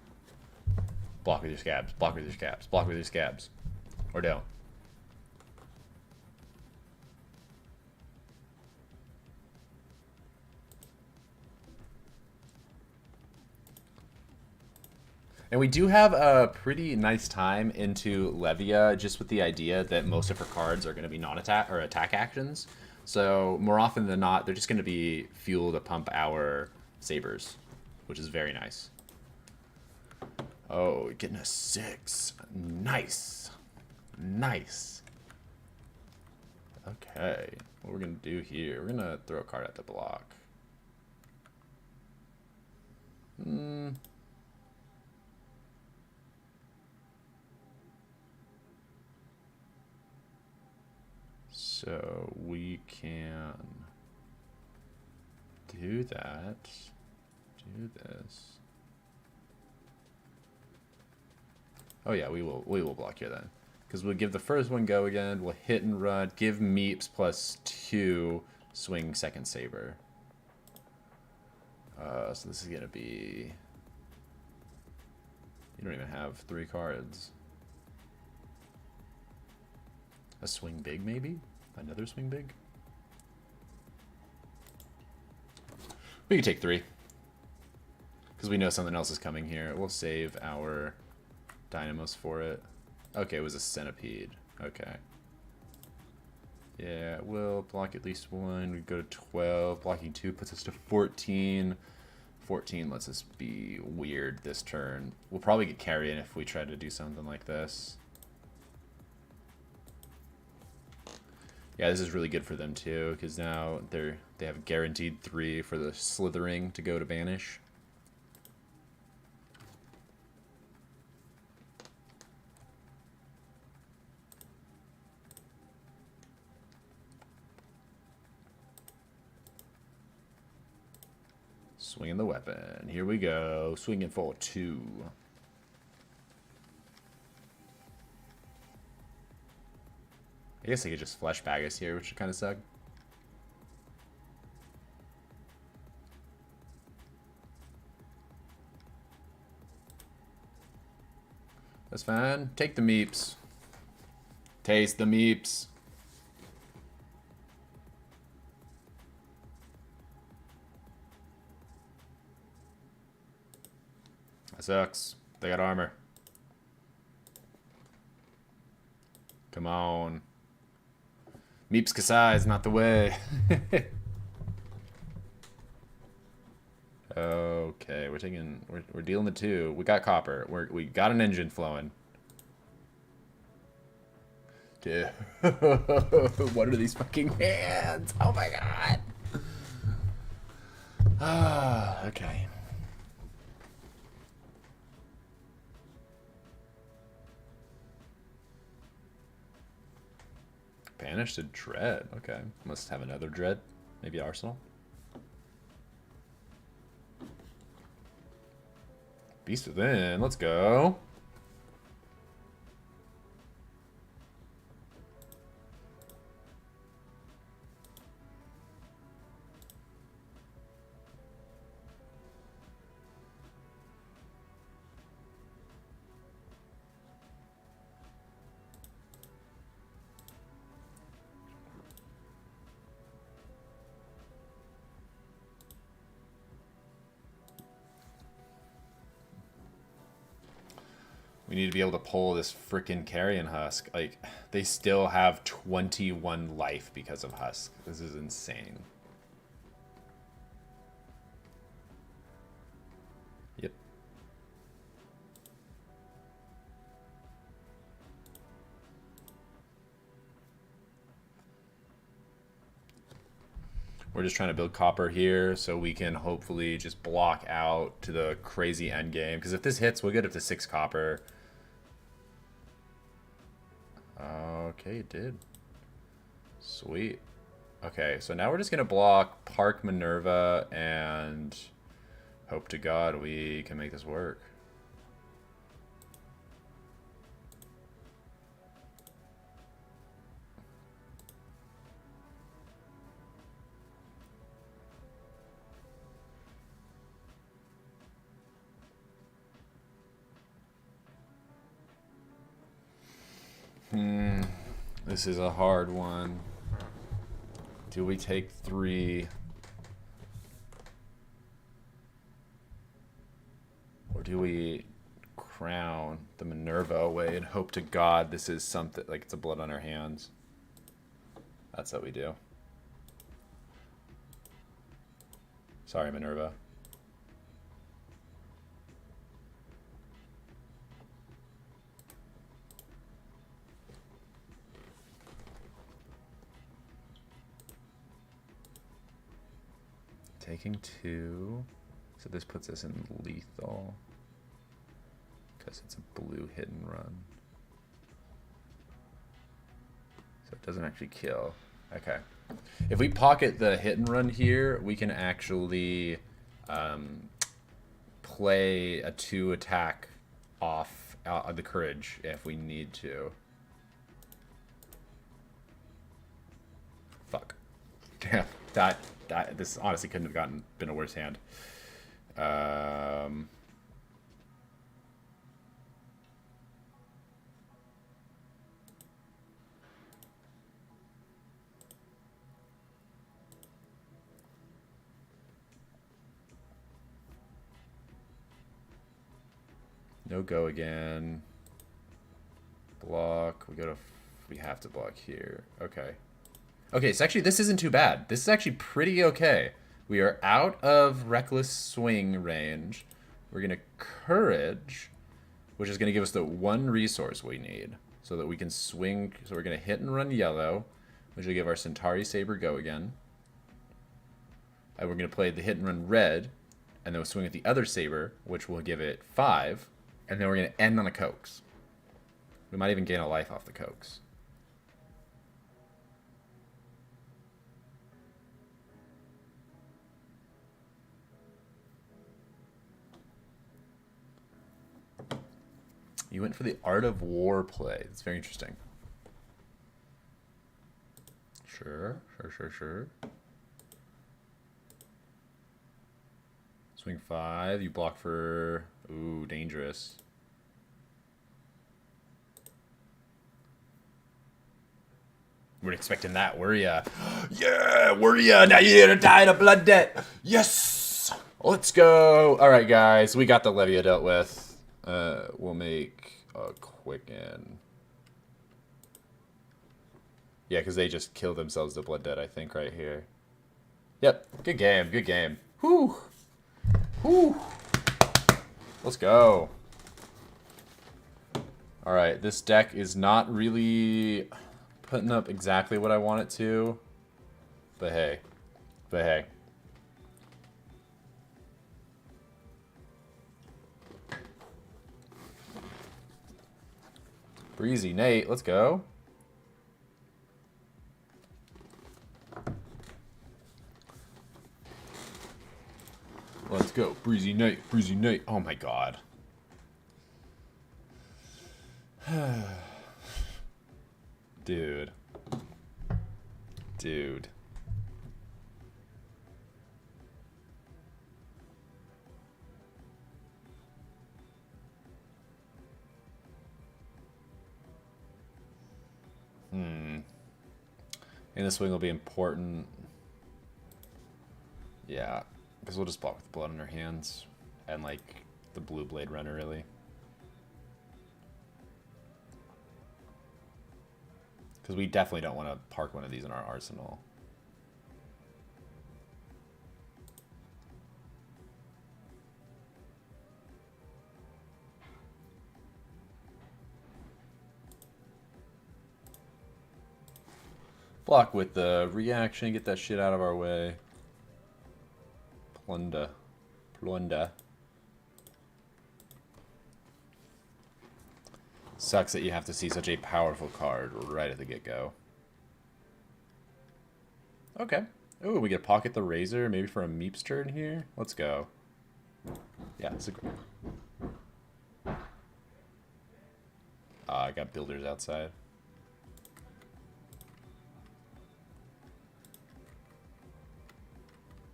Block with your scabs. Block with your scabs. Block with your scabs. Or don't. And we do have a pretty nice time into Levia, just with the idea that most of her cards are going to be non-attack or attack actions. So more often than not, they're just going to be fuel to pump our sabers, which is very nice. Oh, getting a 6. Nice. Nice. Okay. What we're going to do here, we're going to throw a card at the block. So we can do that. Do this. Oh yeah, we will block here then. Because we'll give the first one go again, we'll hit and run, give Meeps +2, swing second saber. So this is gonna be... You don't even have 3 cards. A swing big, maybe? Another swing big? We can take 3. Because we know something else is coming here. We'll save our dynamos for it. Okay, it was a centipede. Okay. Yeah, we'll block at least 1. We go to 12. Blocking 2 puts us to 14. 14 lets us be weird this turn. We'll probably get carrion if we try to do something like this. Yeah, this is really good for them too, because now they have guaranteed 3 for the slithering to go to banish. Swinging the weapon. Here we go. Swinging for 2. I guess they could just flesh bag us here, which would kind of suck. That's fine. Take the meeps. Taste the meeps. That sucks. They got armor. Come on. Meeps Kassai is not the way. Okay, we're dealing the 2. We got copper. We got an engine flowing. Dude. What are these fucking hands? Oh my god. Ah, okay. Banished to Dread. Okay. Must have another Dread. Maybe Arsenal. Beast Within. Let's go. We need to be able to pull this freaking carrion husk. Like, they still have 21 life because of husk. This is insane. Yep. We're just trying to build copper here so we can hopefully just block out to the crazy end game. Because if this hits, we'll get up to 6 copper. Okay, it did. Sweet. Okay, so now we're just going to block Park Minerva and hope to God we can make this work. This is a hard one. Do we take 3? Or do we crown the Minerva away and hope to God this is something like it's a blood on our hands? That's what we do. Sorry, Minerva. Taking 2. So this puts us in lethal. Because it's a blue hit and run. So it doesn't actually kill. Okay. If we pocket the hit and run here, we can actually play a 2 attack off out of the courage if we need to. Fuck. Damn. This honestly couldn't have been a worse hand. No go again. Block. We have to block here. Okay. Okay, so actually this isn't too bad. This is actually pretty okay. We are out of reckless swing range. We're gonna courage, which is gonna give us the 1 resource we need so that we can swing. So we're gonna hit and run yellow, which will give our Centauri Saber go again. And we're gonna play the hit and run red, and then we'll swing with the other saber, which will give it 5. And then we're going to end on a coax. We might even gain a life off the coax. You went for the Art of War play. It's very interesting. Sure. Swing 5. You block for... Ooh, dangerous. We're expecting that, were ya? Yeah, were ya? Now you're gonna die in a blood debt. Yes! Let's go. All right, guys. We got the Levia dealt with. We'll make a quicken. Yeah, because they just killed themselves to blood debt, I think, right here. Yep. Good game. Good game. Whew. Whew. Let's go. All right. This deck is not really putting up exactly what I want it to. But hey. But hey. Breezy Nate, let's go. Let's go. Breezy Nate, Breezy Nate. Oh my god. Dude. Dude. And this swing will be important. Yeah. Because we'll just block with blood on our hands. And, like, the blue Blade Runner, really. Because we definitely don't want to park one of these in our arsenal. Block with the reaction, get that shit out of our way. Plunder. Plunder. Sucks that you have to see such a powerful card right at the get-go. Okay. Ooh, we get Pocket the Razor, maybe for a Meep's turn here? Let's go. Yeah, it's a great... I got builders outside.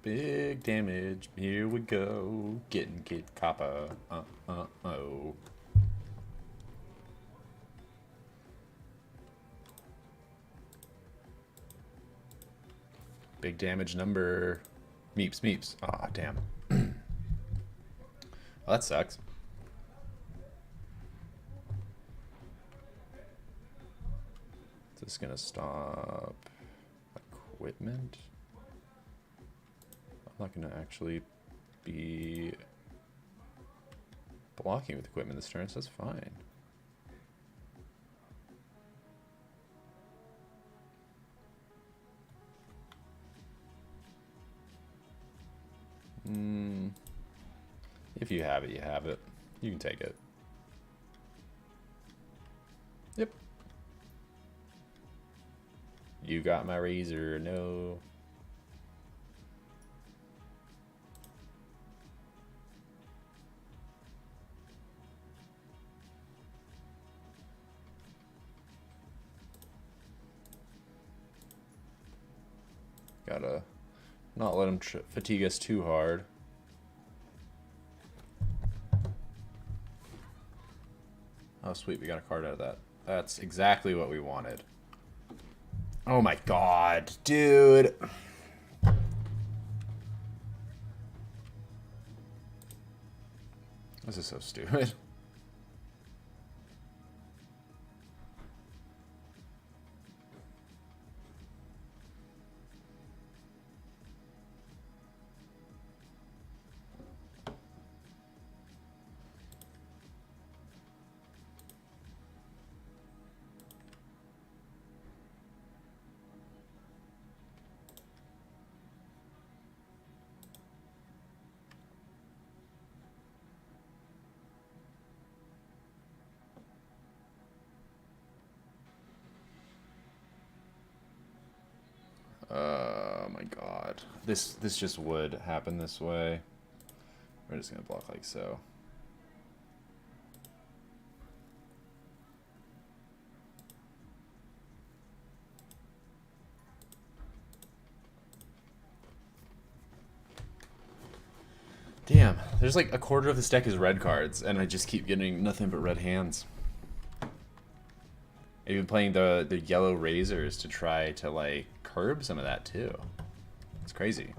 Big damage. Here we go. Getting Kid Kappa. Oh. Big damage number. Meeps, meeps. Aw, damn. Well, that sucks. Is this gonna stop equipment? I'm not gonna actually be blocking with equipment this turn, so that's fine. If you have it, you have it. You can take it. Yep. You got my razor, no. Gotta not let him fatigue us too hard. Oh, sweet, we got a card out of that. That's exactly what we wanted. Oh my god, dude. This is so stupid. Oh my god. This just would happen this way. We're just gonna block like so. Damn, there's like a quarter of this deck is red cards, and I just keep getting nothing but red hands. I've been playing the yellow razors to try to like curb some of that too. It's crazy.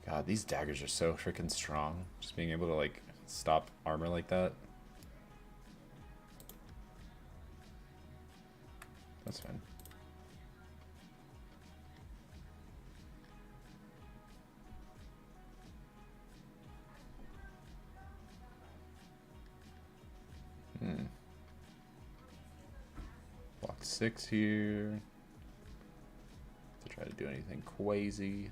God, these daggers are so freaking strong. Just being able to like stop armor like that. That's fine. Block 6 here. To try to do anything crazy.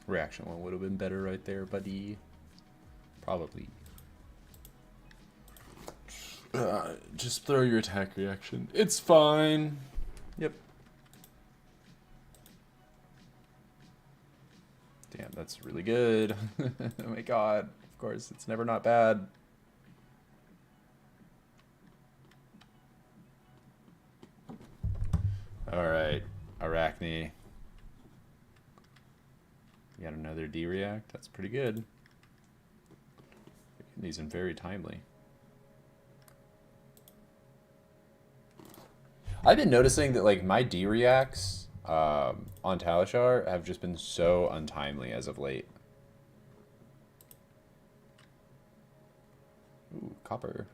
Reaction one would have been better right there, buddy. Probably. Just throw your attack reaction. It's fine. Yep. Damn, that's really good. Oh my god. Of course, it's never not bad. Alright. Arachne. You got another D-React? That's pretty good. These are very timely. I've been noticing that like my D-Reacts on Talishar have just been so untimely as of late. Ooh, copper.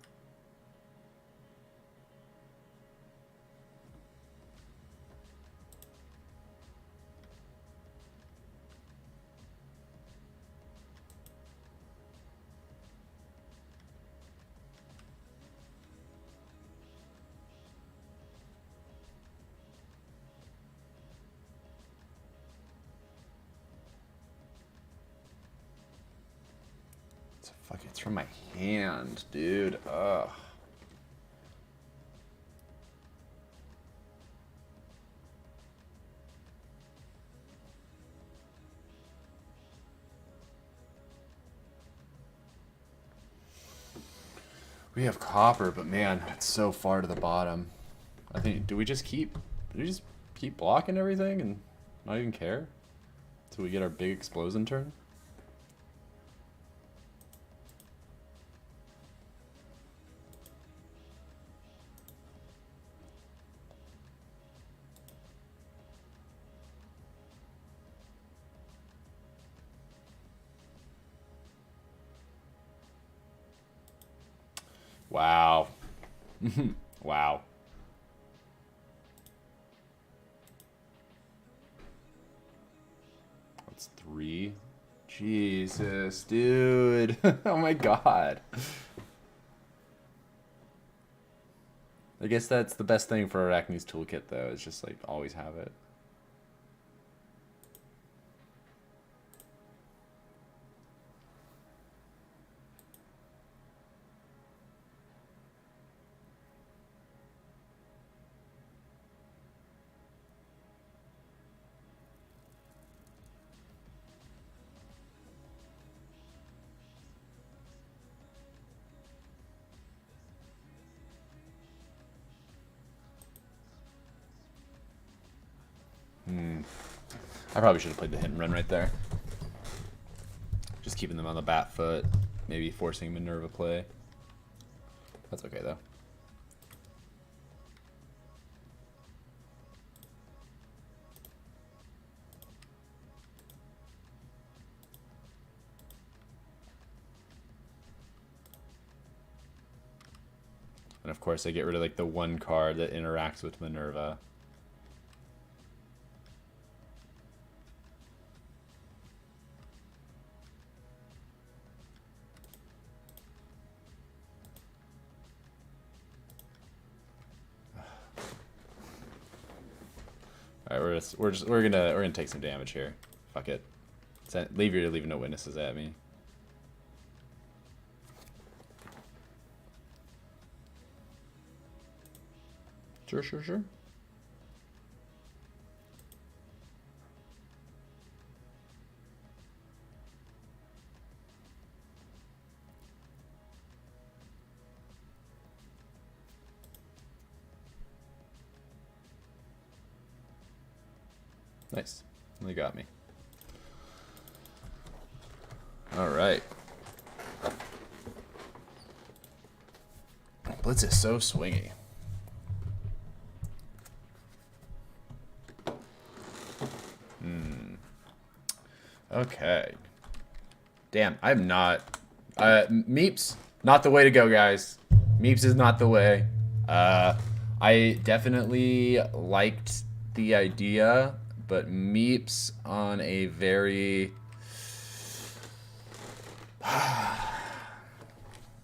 Fuck, it's from my hand, dude. Ugh. We have copper, but man, it's so far to the bottom. I think, do we just keep blocking everything and not even care? Till we get our big explosion turn? Wow. Wow. That's 3. Jesus, dude. Oh my god. I guess that's the best thing for Arachne's toolkit, though, is just, like, always have it. I probably should have played the hit and run right there. Just keeping them on the bat foot, maybe forcing Minerva play. That's okay, though. And of course, I get rid of like the one card that interacts with Minerva. All right, we're gonna take some damage here. Fuck it. Leaving no witnesses at me. Sure. Nice. They got me. All right. Blitz is so swingy. Okay. Damn, I'm not... Meeps, not the way to go, guys. Meeps is not the way. I definitely liked the idea, but Meeps on a very...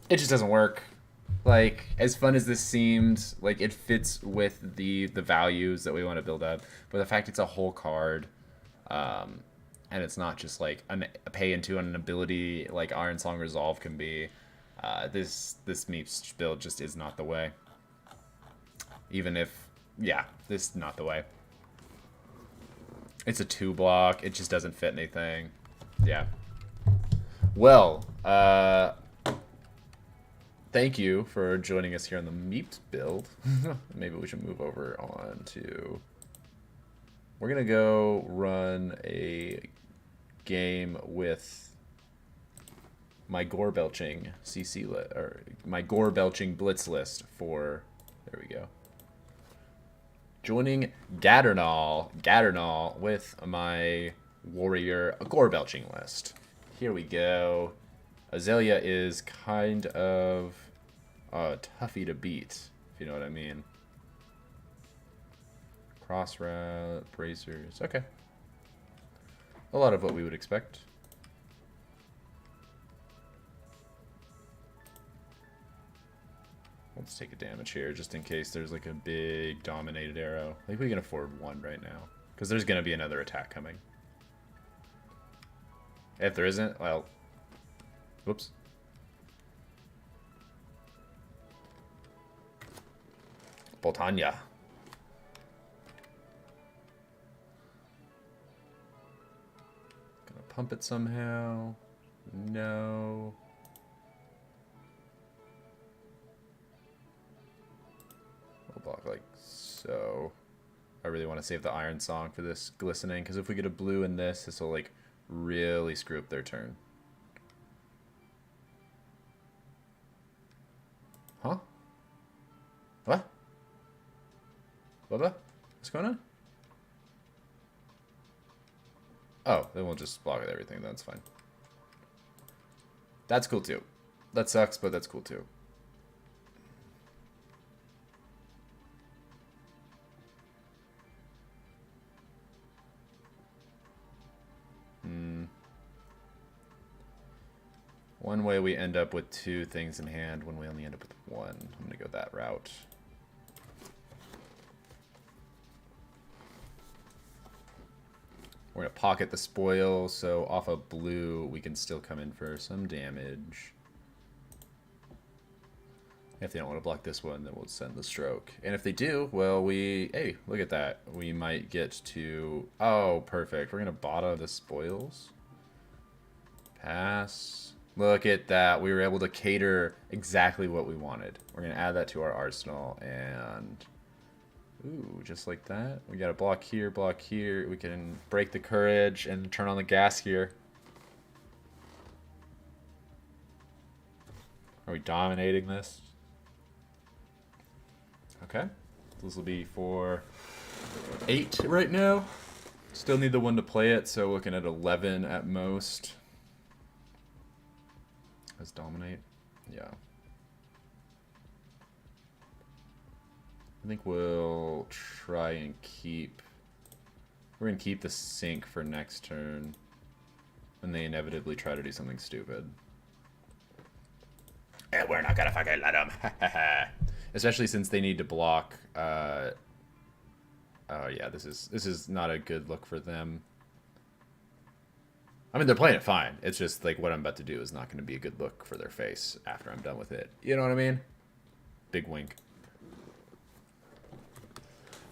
It just doesn't work. Like, as fun as this seemed, like, it fits with the values that we want to build up. But the fact it's a whole card... and it's not just like a pay into an ability like Iron Song Resolve can be. This Meeps build just is not the way. Even if, yeah, this is not the way. It's a 2-block. It just doesn't fit anything. Yeah. Well, thank you for joining us here on the Meeps build. Maybe we should move over on to... We're going to go run a game with my gore belching CC or my gore belching blitz list for, there we go. Joining Gatternall with my warrior gore belching list. Here we go. Azalea is kind of toughy to beat, if you know what I mean. Cross route, bracers, okay. A lot of what we would expect. Let's take a damage here, just in case there's like a big dominated arrow. I think we can afford 1 right now, because there's going to be another attack coming. If there isn't, well, whoops. Boltanya. Pump it somehow. No. We'll block like So I really want to save the Iron Song for this Glistening, because if we get a blue in this, this will like really screw up their turn. Huh? What? What? What's going on? Oh, then we'll just block with everything. That's fine. That's cool too. That sucks, but that's cool too. One way we end up with 2 things in hand when we only end up with 1. I'm going to go that route. We're going to pocket the spoil, so off of blue, we can still come in for some damage. If they don't want to block this one, then we'll send the stroke. And if they do, well, hey, look at that. We might get to, oh, perfect. We're going to bottom the spoils. Pass. Look at that. We were able to cater exactly what we wanted. We're going to add that to our arsenal, and ooh, just like that. We got a block here, block here. We can break the courage and turn on the gas here. Are we dominating this? Okay. This will be for 8 right now. Still need the one to play it, so looking at 11 at most. Let's dominate. Yeah. I think we'll try and keep... We're going to keep the sync for next turn. When they inevitably try to do something stupid. And we're not going to fucking let them. Especially since they need to block... oh yeah, this is not a good look for them. I mean, they're playing it fine. It's just like what I'm about to do is not going to be a good look for their face after I'm done with it. You know what I mean? Big wink.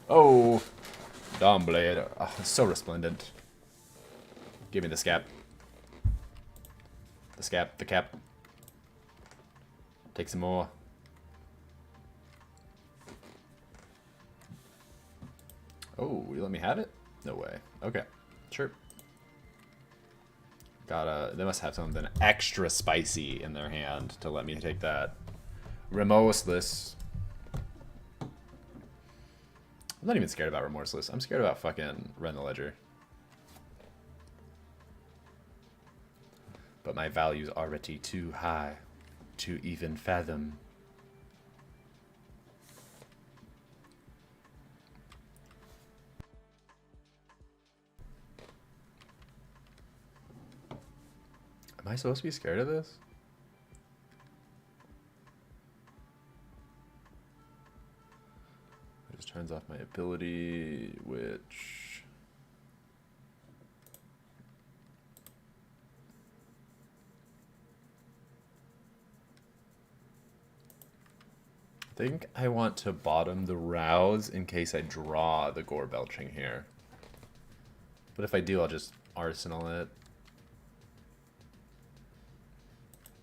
Oh, Dawnblade. Oh, it's so resplendent. Give me the scap. The scap, the cap. Take some more. Oh, you let me have it? No way. Okay, sure. They must have something extra spicy in their hand to let me take that. Remorseless. I'm not even scared about Remorseless. I'm scared about fucking Run the Ledger. But my value's already too high to even fathom. Am I supposed to be scared of this? It just turns off my ability, which... I think I want to bottom the Rouse in case I draw the Gore Belching here. But if I do, I'll just Arsenal it.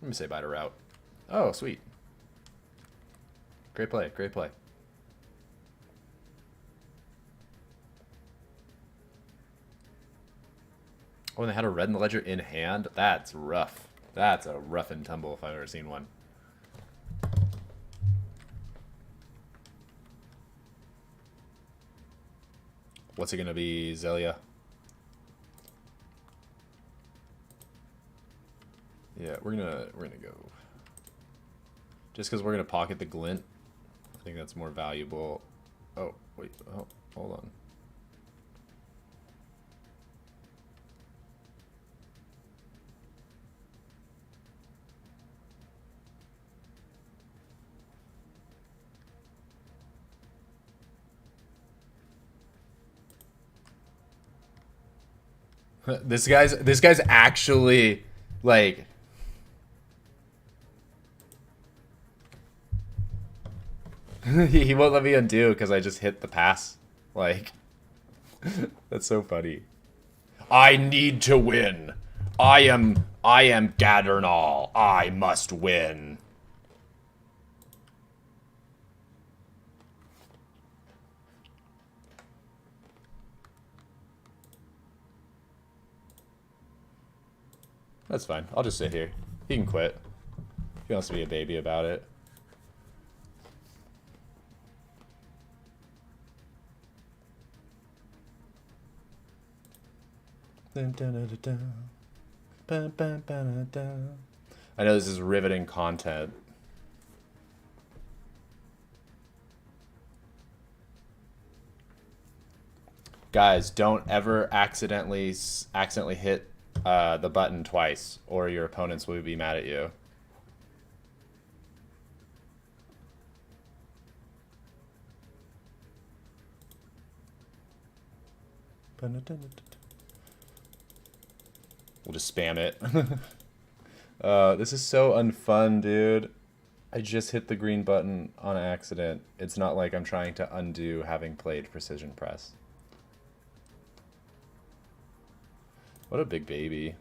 Let me say bye to route. Oh, sweet. Great play, great play. Oh, and they had a Red in the Ledger in hand? That's rough. That's a rough and tumble if I've ever seen one. What's it gonna be, Zelia? Yeah, we're gonna go. Just because we're gonna pocket the glint, I think that's more valuable. Oh wait, oh hold on. This guy's actually like. He won't let me undo because I just hit the pass. Like, that's so funny. I need to win. I am Gaddernall. I must win. That's fine. I'll just sit here. He can quit. He wants to be a baby about it. I know this is riveting content. Guys, don't ever accidentally hit the button twice, or your opponents will be mad at you. We'll just spam it. This is so unfun, dude. I just hit the green button on accident. It's not like I'm trying to undo having played precision press. What a big baby.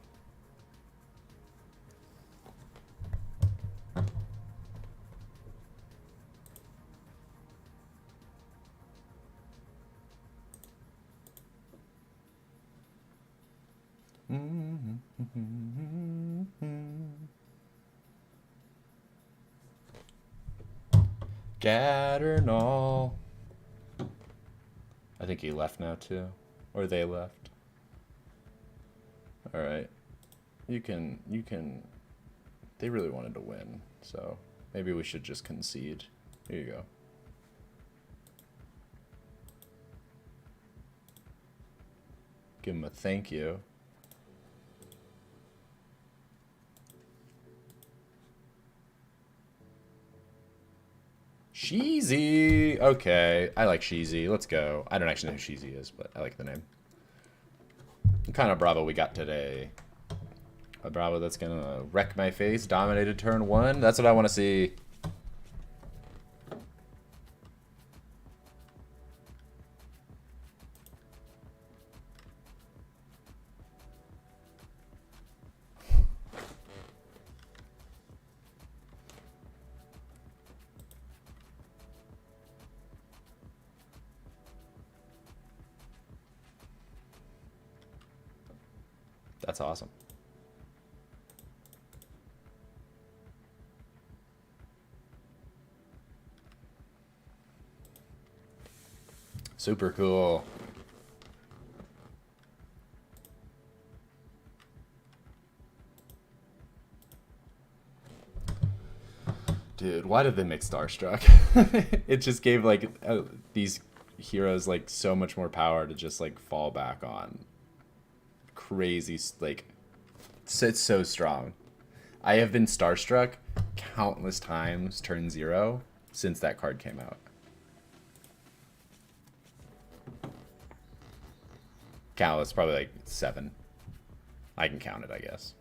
Gatternall. I think he left now too. Or they left. Alright. You can... They really wanted to win, so maybe we should just concede. Here you go. Give him a thank you. Sheezy! Okay, I like Sheezy. Let's go. I don't actually know who Sheezy is, but I like the name. What kind of Bravo we got today? A Bravo that's gonna wreck my face. Dominated turn 1. That's what I want to see. That's awesome. Super cool. Dude, why did they make Starstruck? It just gave like these heroes like so much more power to just like fall back on. Crazy, like, it's so strong. I have been Starstruck countless times turn 0 since that card came out. Countless, probably like 7. I can count it, I guess.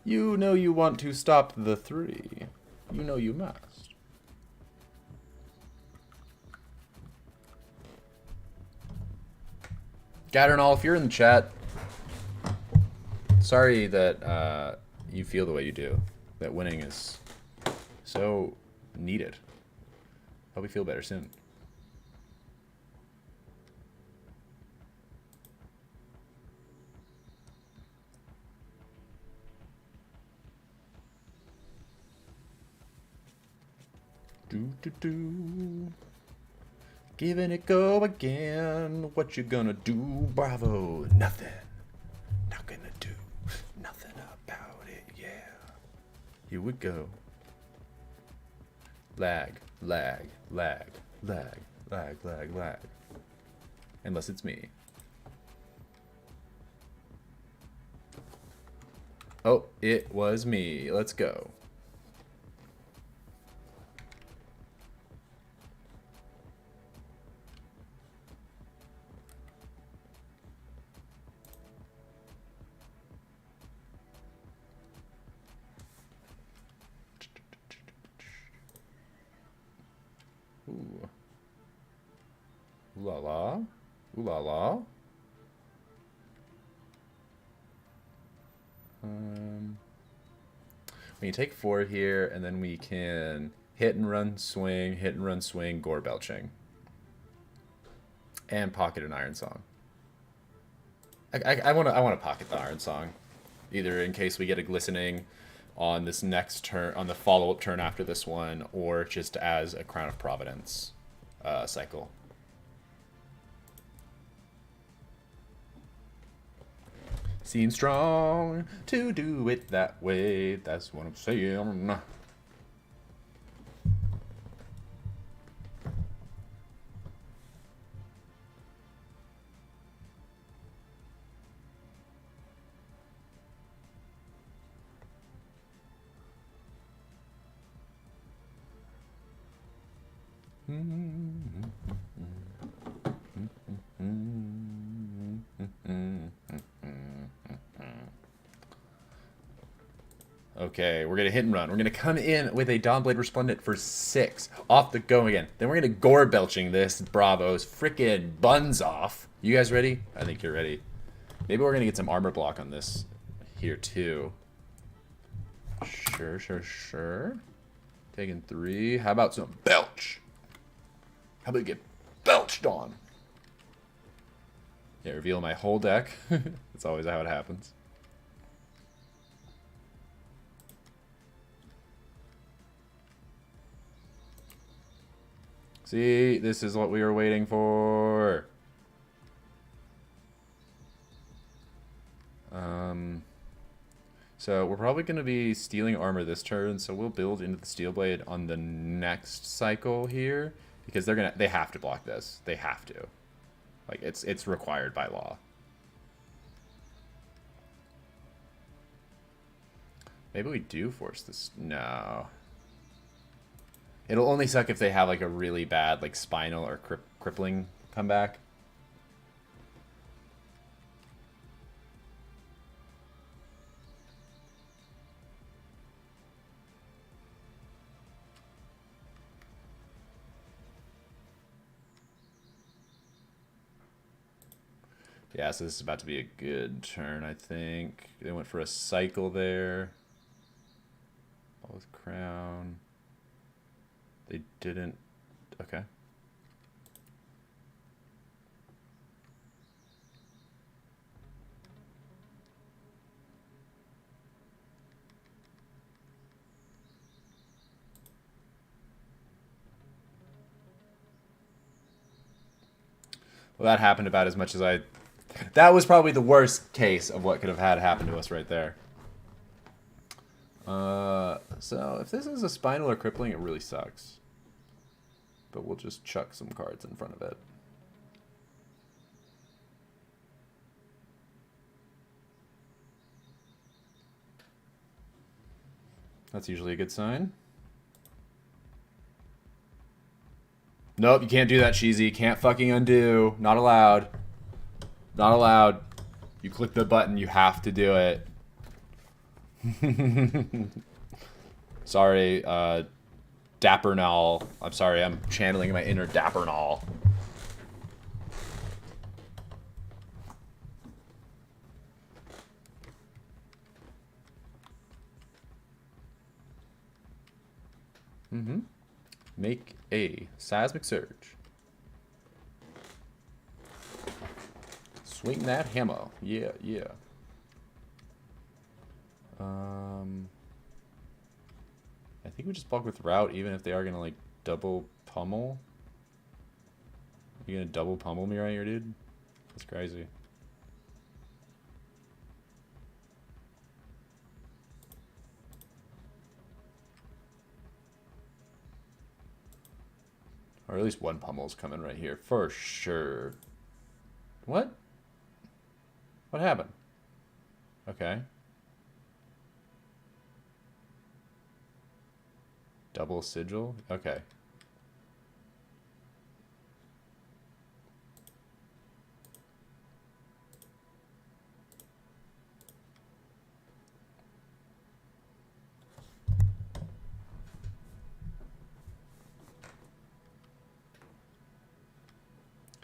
You know you want to stop the 3. You know you must. Gatternall, if you're in the chat, sorry that you feel the way you do. That winning is so needed. Hope you feel better soon. Giving it go again. What you gonna do? Bravo. Nothing. Not gonna do nothing about it. Yeah. Here we go. Lag. Lag. Lag. Lag. Lag. Lag. Lag. Unless it's me. Oh, it was me. Let's go. Ooh. Ooh la la. Ooh la la. We can take 4 here, and then we can hit and run, swing, gore belching. And pocket an Iron Song. I want to pocket the Iron Song, either in case we get a glistening on this next turn, on the follow-up turn after this one, or just as a Crown of Providence cycle. Seems strong to do it that way. That's what I'm saying. Okay, we're going to hit and run. We're going to come in with a Dawnblade Resplendent for 6. Off the go again. Then we're going to gore belching this Bravo's freaking buns off. You guys ready? I think you're ready. Maybe we're going to get some armor block on this here too. Sure. Taking 3. How about some belch? How about we get belched on? Yeah, reveal my whole deck. That's always how it happens. See, this is what we were waiting for. So we're probably going to be stealing armor this turn, so we'll build into the Steel Blade on the next cycle here, because they have to block this. They have to. Like, it's required by law. Maybe we do force this. No. It'll only suck if they have like a really bad like spinal or crippling comeback. Yeah, so this is about to be a good turn, I think. They went for a cycle there. Both crown. They didn't. Okay. Well, that happened about as much as I... That was probably the worst case of what could have had happen to us right there. So if this is a spinal or crippling, it really sucks. But we'll just chuck some cards in front of it. That's usually a good sign. Nope, you can't do that, Cheesy. Can't fucking undo. Not allowed. Not allowed. You click the button, you have to do it. Sorry, Dappernall. I'm sorry, I'm channeling my inner Dappernall. Make a seismic surge. Swing that hammer. Yeah. I think we just block with route, even if they are gonna like double pummel. You gonna double pummel me right here, dude? That's crazy. Or at least one pummel's coming right here for sure. What? What happened? Okay. Double sigil? Okay.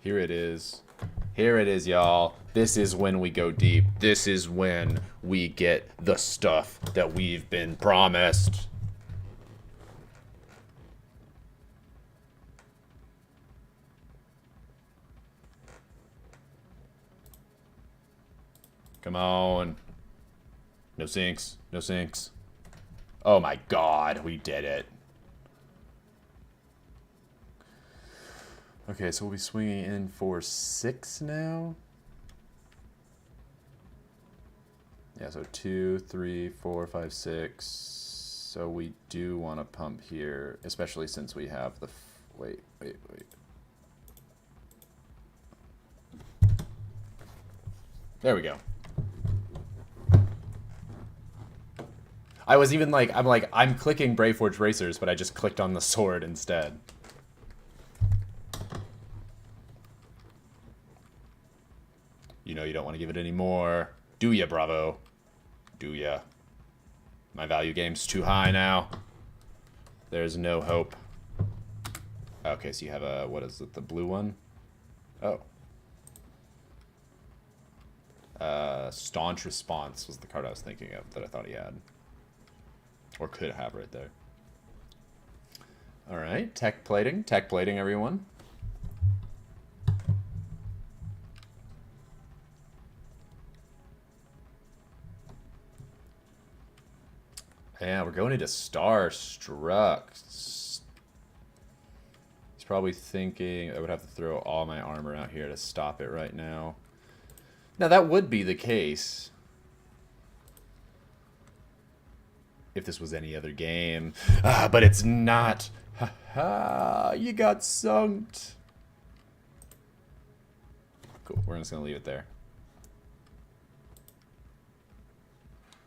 Here it is. Here it is, y'all. This is when we go deep. This is when we get the stuff that we've been promised. Come on. No sinks. No sinks. Oh my god, we did it. Okay, so we'll be swinging in for 6 now. Yeah, so 2, 3, 4, 5, 6. So we do want to pump here, especially since we have the... wait. There we go. I was even like, I'm clicking Braveforge Racers, but I just clicked on the sword instead. You know you don't want to give it any more. Do ya, Bravo? Do ya? My value game's too high now. There's no hope. Okay, so you have a, what is it, the blue one? Oh. Staunch Response was the card I was thinking of that I thought he had. Or could have right there. Alright, tech plating, everyone. Yeah, we're going into Starstruck. He's probably thinking I would have to throw all my armor out here to stop it right now. Now, that would be the case if this was any other game. But it's not. Ha ha, you got sunked. Cool, we're just going to leave it there.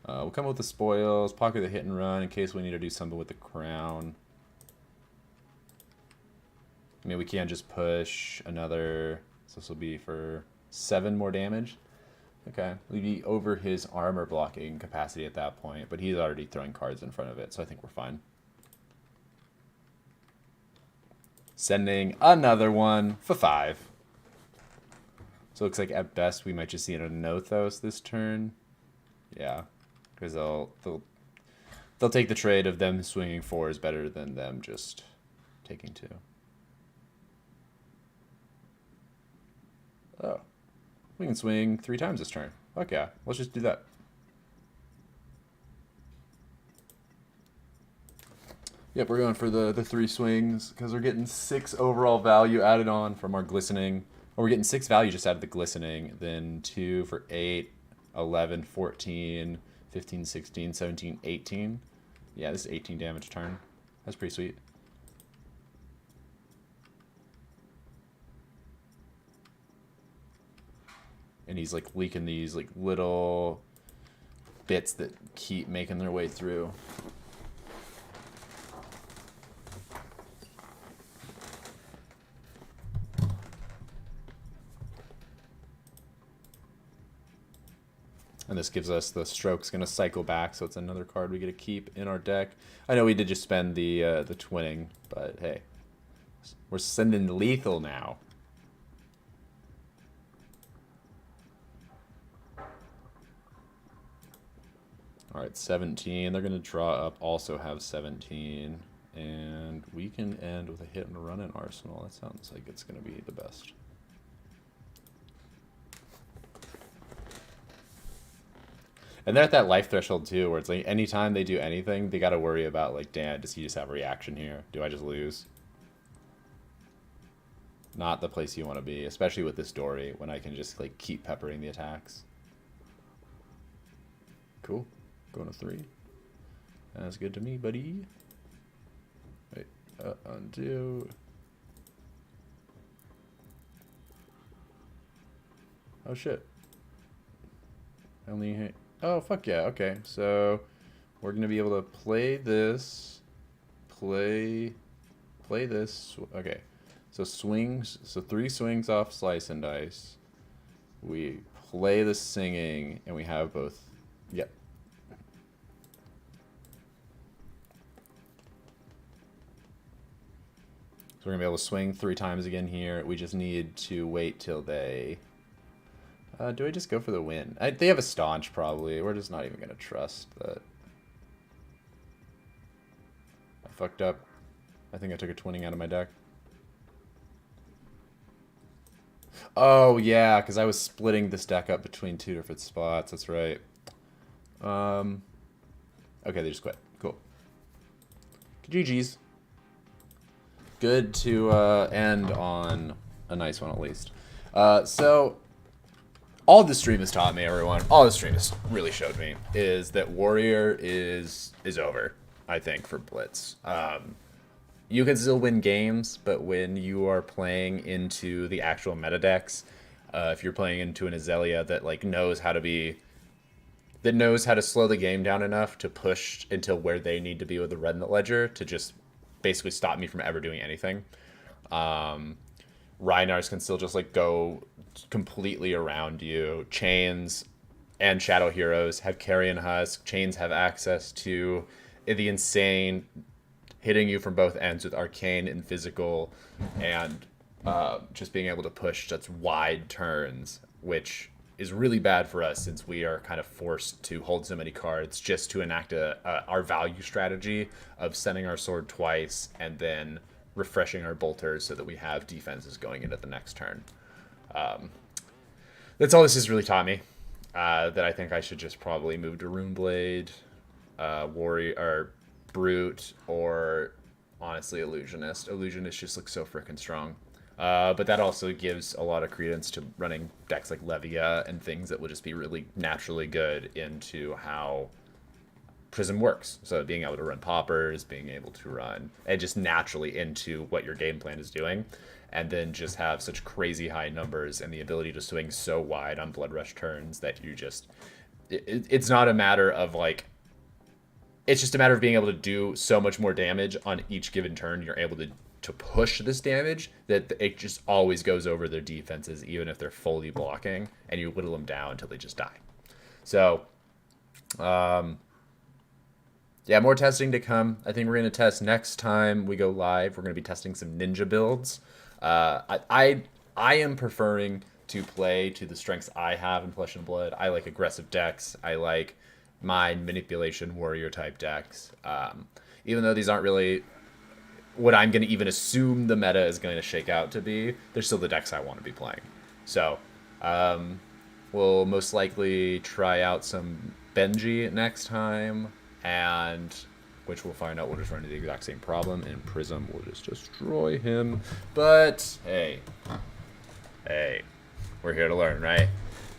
We'll come up with the spoils, pocket the hit and run in case we need to do something with the crown. I mean, we can't just push another, so this will be for 7 more damage. Okay, we'd be over his armor blocking capacity at that point, but he's already throwing cards in front of it, so I think we're fine. Sending another one for 5. So it looks like at best we might just see a Nothos this turn. Yeah. Because they'll take the trade of them swinging 4 is better than them just taking 2. Oh. We can swing 3 times this turn. Fuck yeah. Let's just do that. Yep, we're going for the 3 swings because we're getting 6 overall value added on from our glistening. Or we're getting 6 value just out of the glistening. Then 2 for 8, 11, 14... 15, 16, 17, 18. Yeah, this is 18 damage turn. That's pretty sweet. And he's like leaking these like little bits that keep making their way through. And this gives us the stroke's going to cycle back, so it's another card we get to keep in our deck. I know we did just spend the twinning, but hey. We're sending lethal now. Alright, 17. They're going to draw up, also have 17. And we can end with a hit and run in Arsenal. That sounds like it's going to be the best. And they're at that life threshold too, where it's like anytime they do anything, they got to worry about like, damn, does he just have a reaction here? Do I just lose? Not the place you want to be, especially with this Dory, when I can just like keep peppering the attacks. Cool. Going to 3. That's good to me, buddy. Wait, undo. Oh shit. I only hit. Oh, fuck yeah, okay. So, we're going to be able to play this, play this. Okay, so swings, so 3 swings off Slice and Dice. We play the singing, and we have both. Yep. So we're going to be able to swing 3 times again here. We just need to wait till they... do I just go for the win? They have a staunch, probably. We're just not even going to trust that. I fucked up. I think I took a twinning out of my deck. Oh, yeah, because I was splitting this deck up between two different spots. That's right. Um, okay, they just quit. Cool. GG's. Good to end on a nice one, at least. So, all the stream has taught me, everyone, all the stream has really showed me, is that Warrior is over, I think, for Blitz. You can still win games, but when you are playing into the actual meta decks, if you're playing into an Azalea that like knows how to slow the game down enough to push until where they need to be with the Remnant Ledger to just basically stop me from ever doing anything. Reinhardt can still just like go completely around you. Chains and Shadow Heroes have Carrion Husk. Chains have access to the insane hitting you from both ends with Arcane and Physical, and just being able to push such wide turns, which is really bad for us since we are kind of forced to hold so many cards just to enact our value strategy of sending our sword twice and then refreshing our bolters so that we have defenses going into the next turn. That's all this has really taught me. That I think I should just probably move to Runeblade, Warrior, or Brute, or honestly Illusionist. Illusionist just looks so freaking strong. But that also gives a lot of credence to running decks like Levia and things that will just be really naturally good into how Prism works. So being able to run poppers, being able to run, and just naturally into what your game plan is doing, and then just have such crazy high numbers and the ability to swing so wide on Blood Rush turns that you just, it's not a matter of like, it's just a matter of being able to do so much more damage on each given turn. You're able to push this damage that it just always goes over their defenses, even if they're fully blocking, and you whittle them down until they just die. So, yeah, more testing to come. I think we're going to test next time we go live. We're going to be testing some ninja builds. I am preferring to play to the strengths I have in Flesh and Blood. I like aggressive decks. I like mind manipulation warrior type decks. Even though these aren't really what I'm going to even assume the meta is going to shake out to be, they're still the decks I want to be playing. So we'll most likely try out some Benji next time, and which we'll find out will just run into the exact same problem, and Prism will just destroy him. But hey, we're here to learn, right?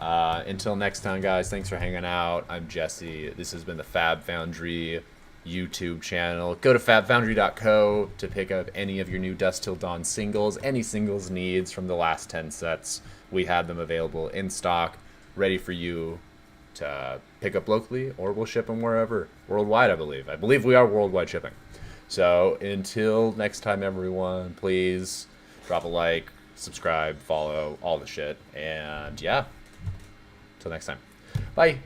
Until next time, guys, thanks for hanging out. I'm Jesse. This has been the Fab Foundry YouTube channel. Go to fabfoundry.co to pick up any of your new Dusk Till Dawn singles, any singles needs from the last 10 sets. We have them available in stock, ready for you to pick up locally, or we'll ship them wherever. Worldwide, I believe. I believe we are worldwide shipping. So until next time, everyone, please drop a like, subscribe, follow, all the shit. And yeah, until next time. Bye.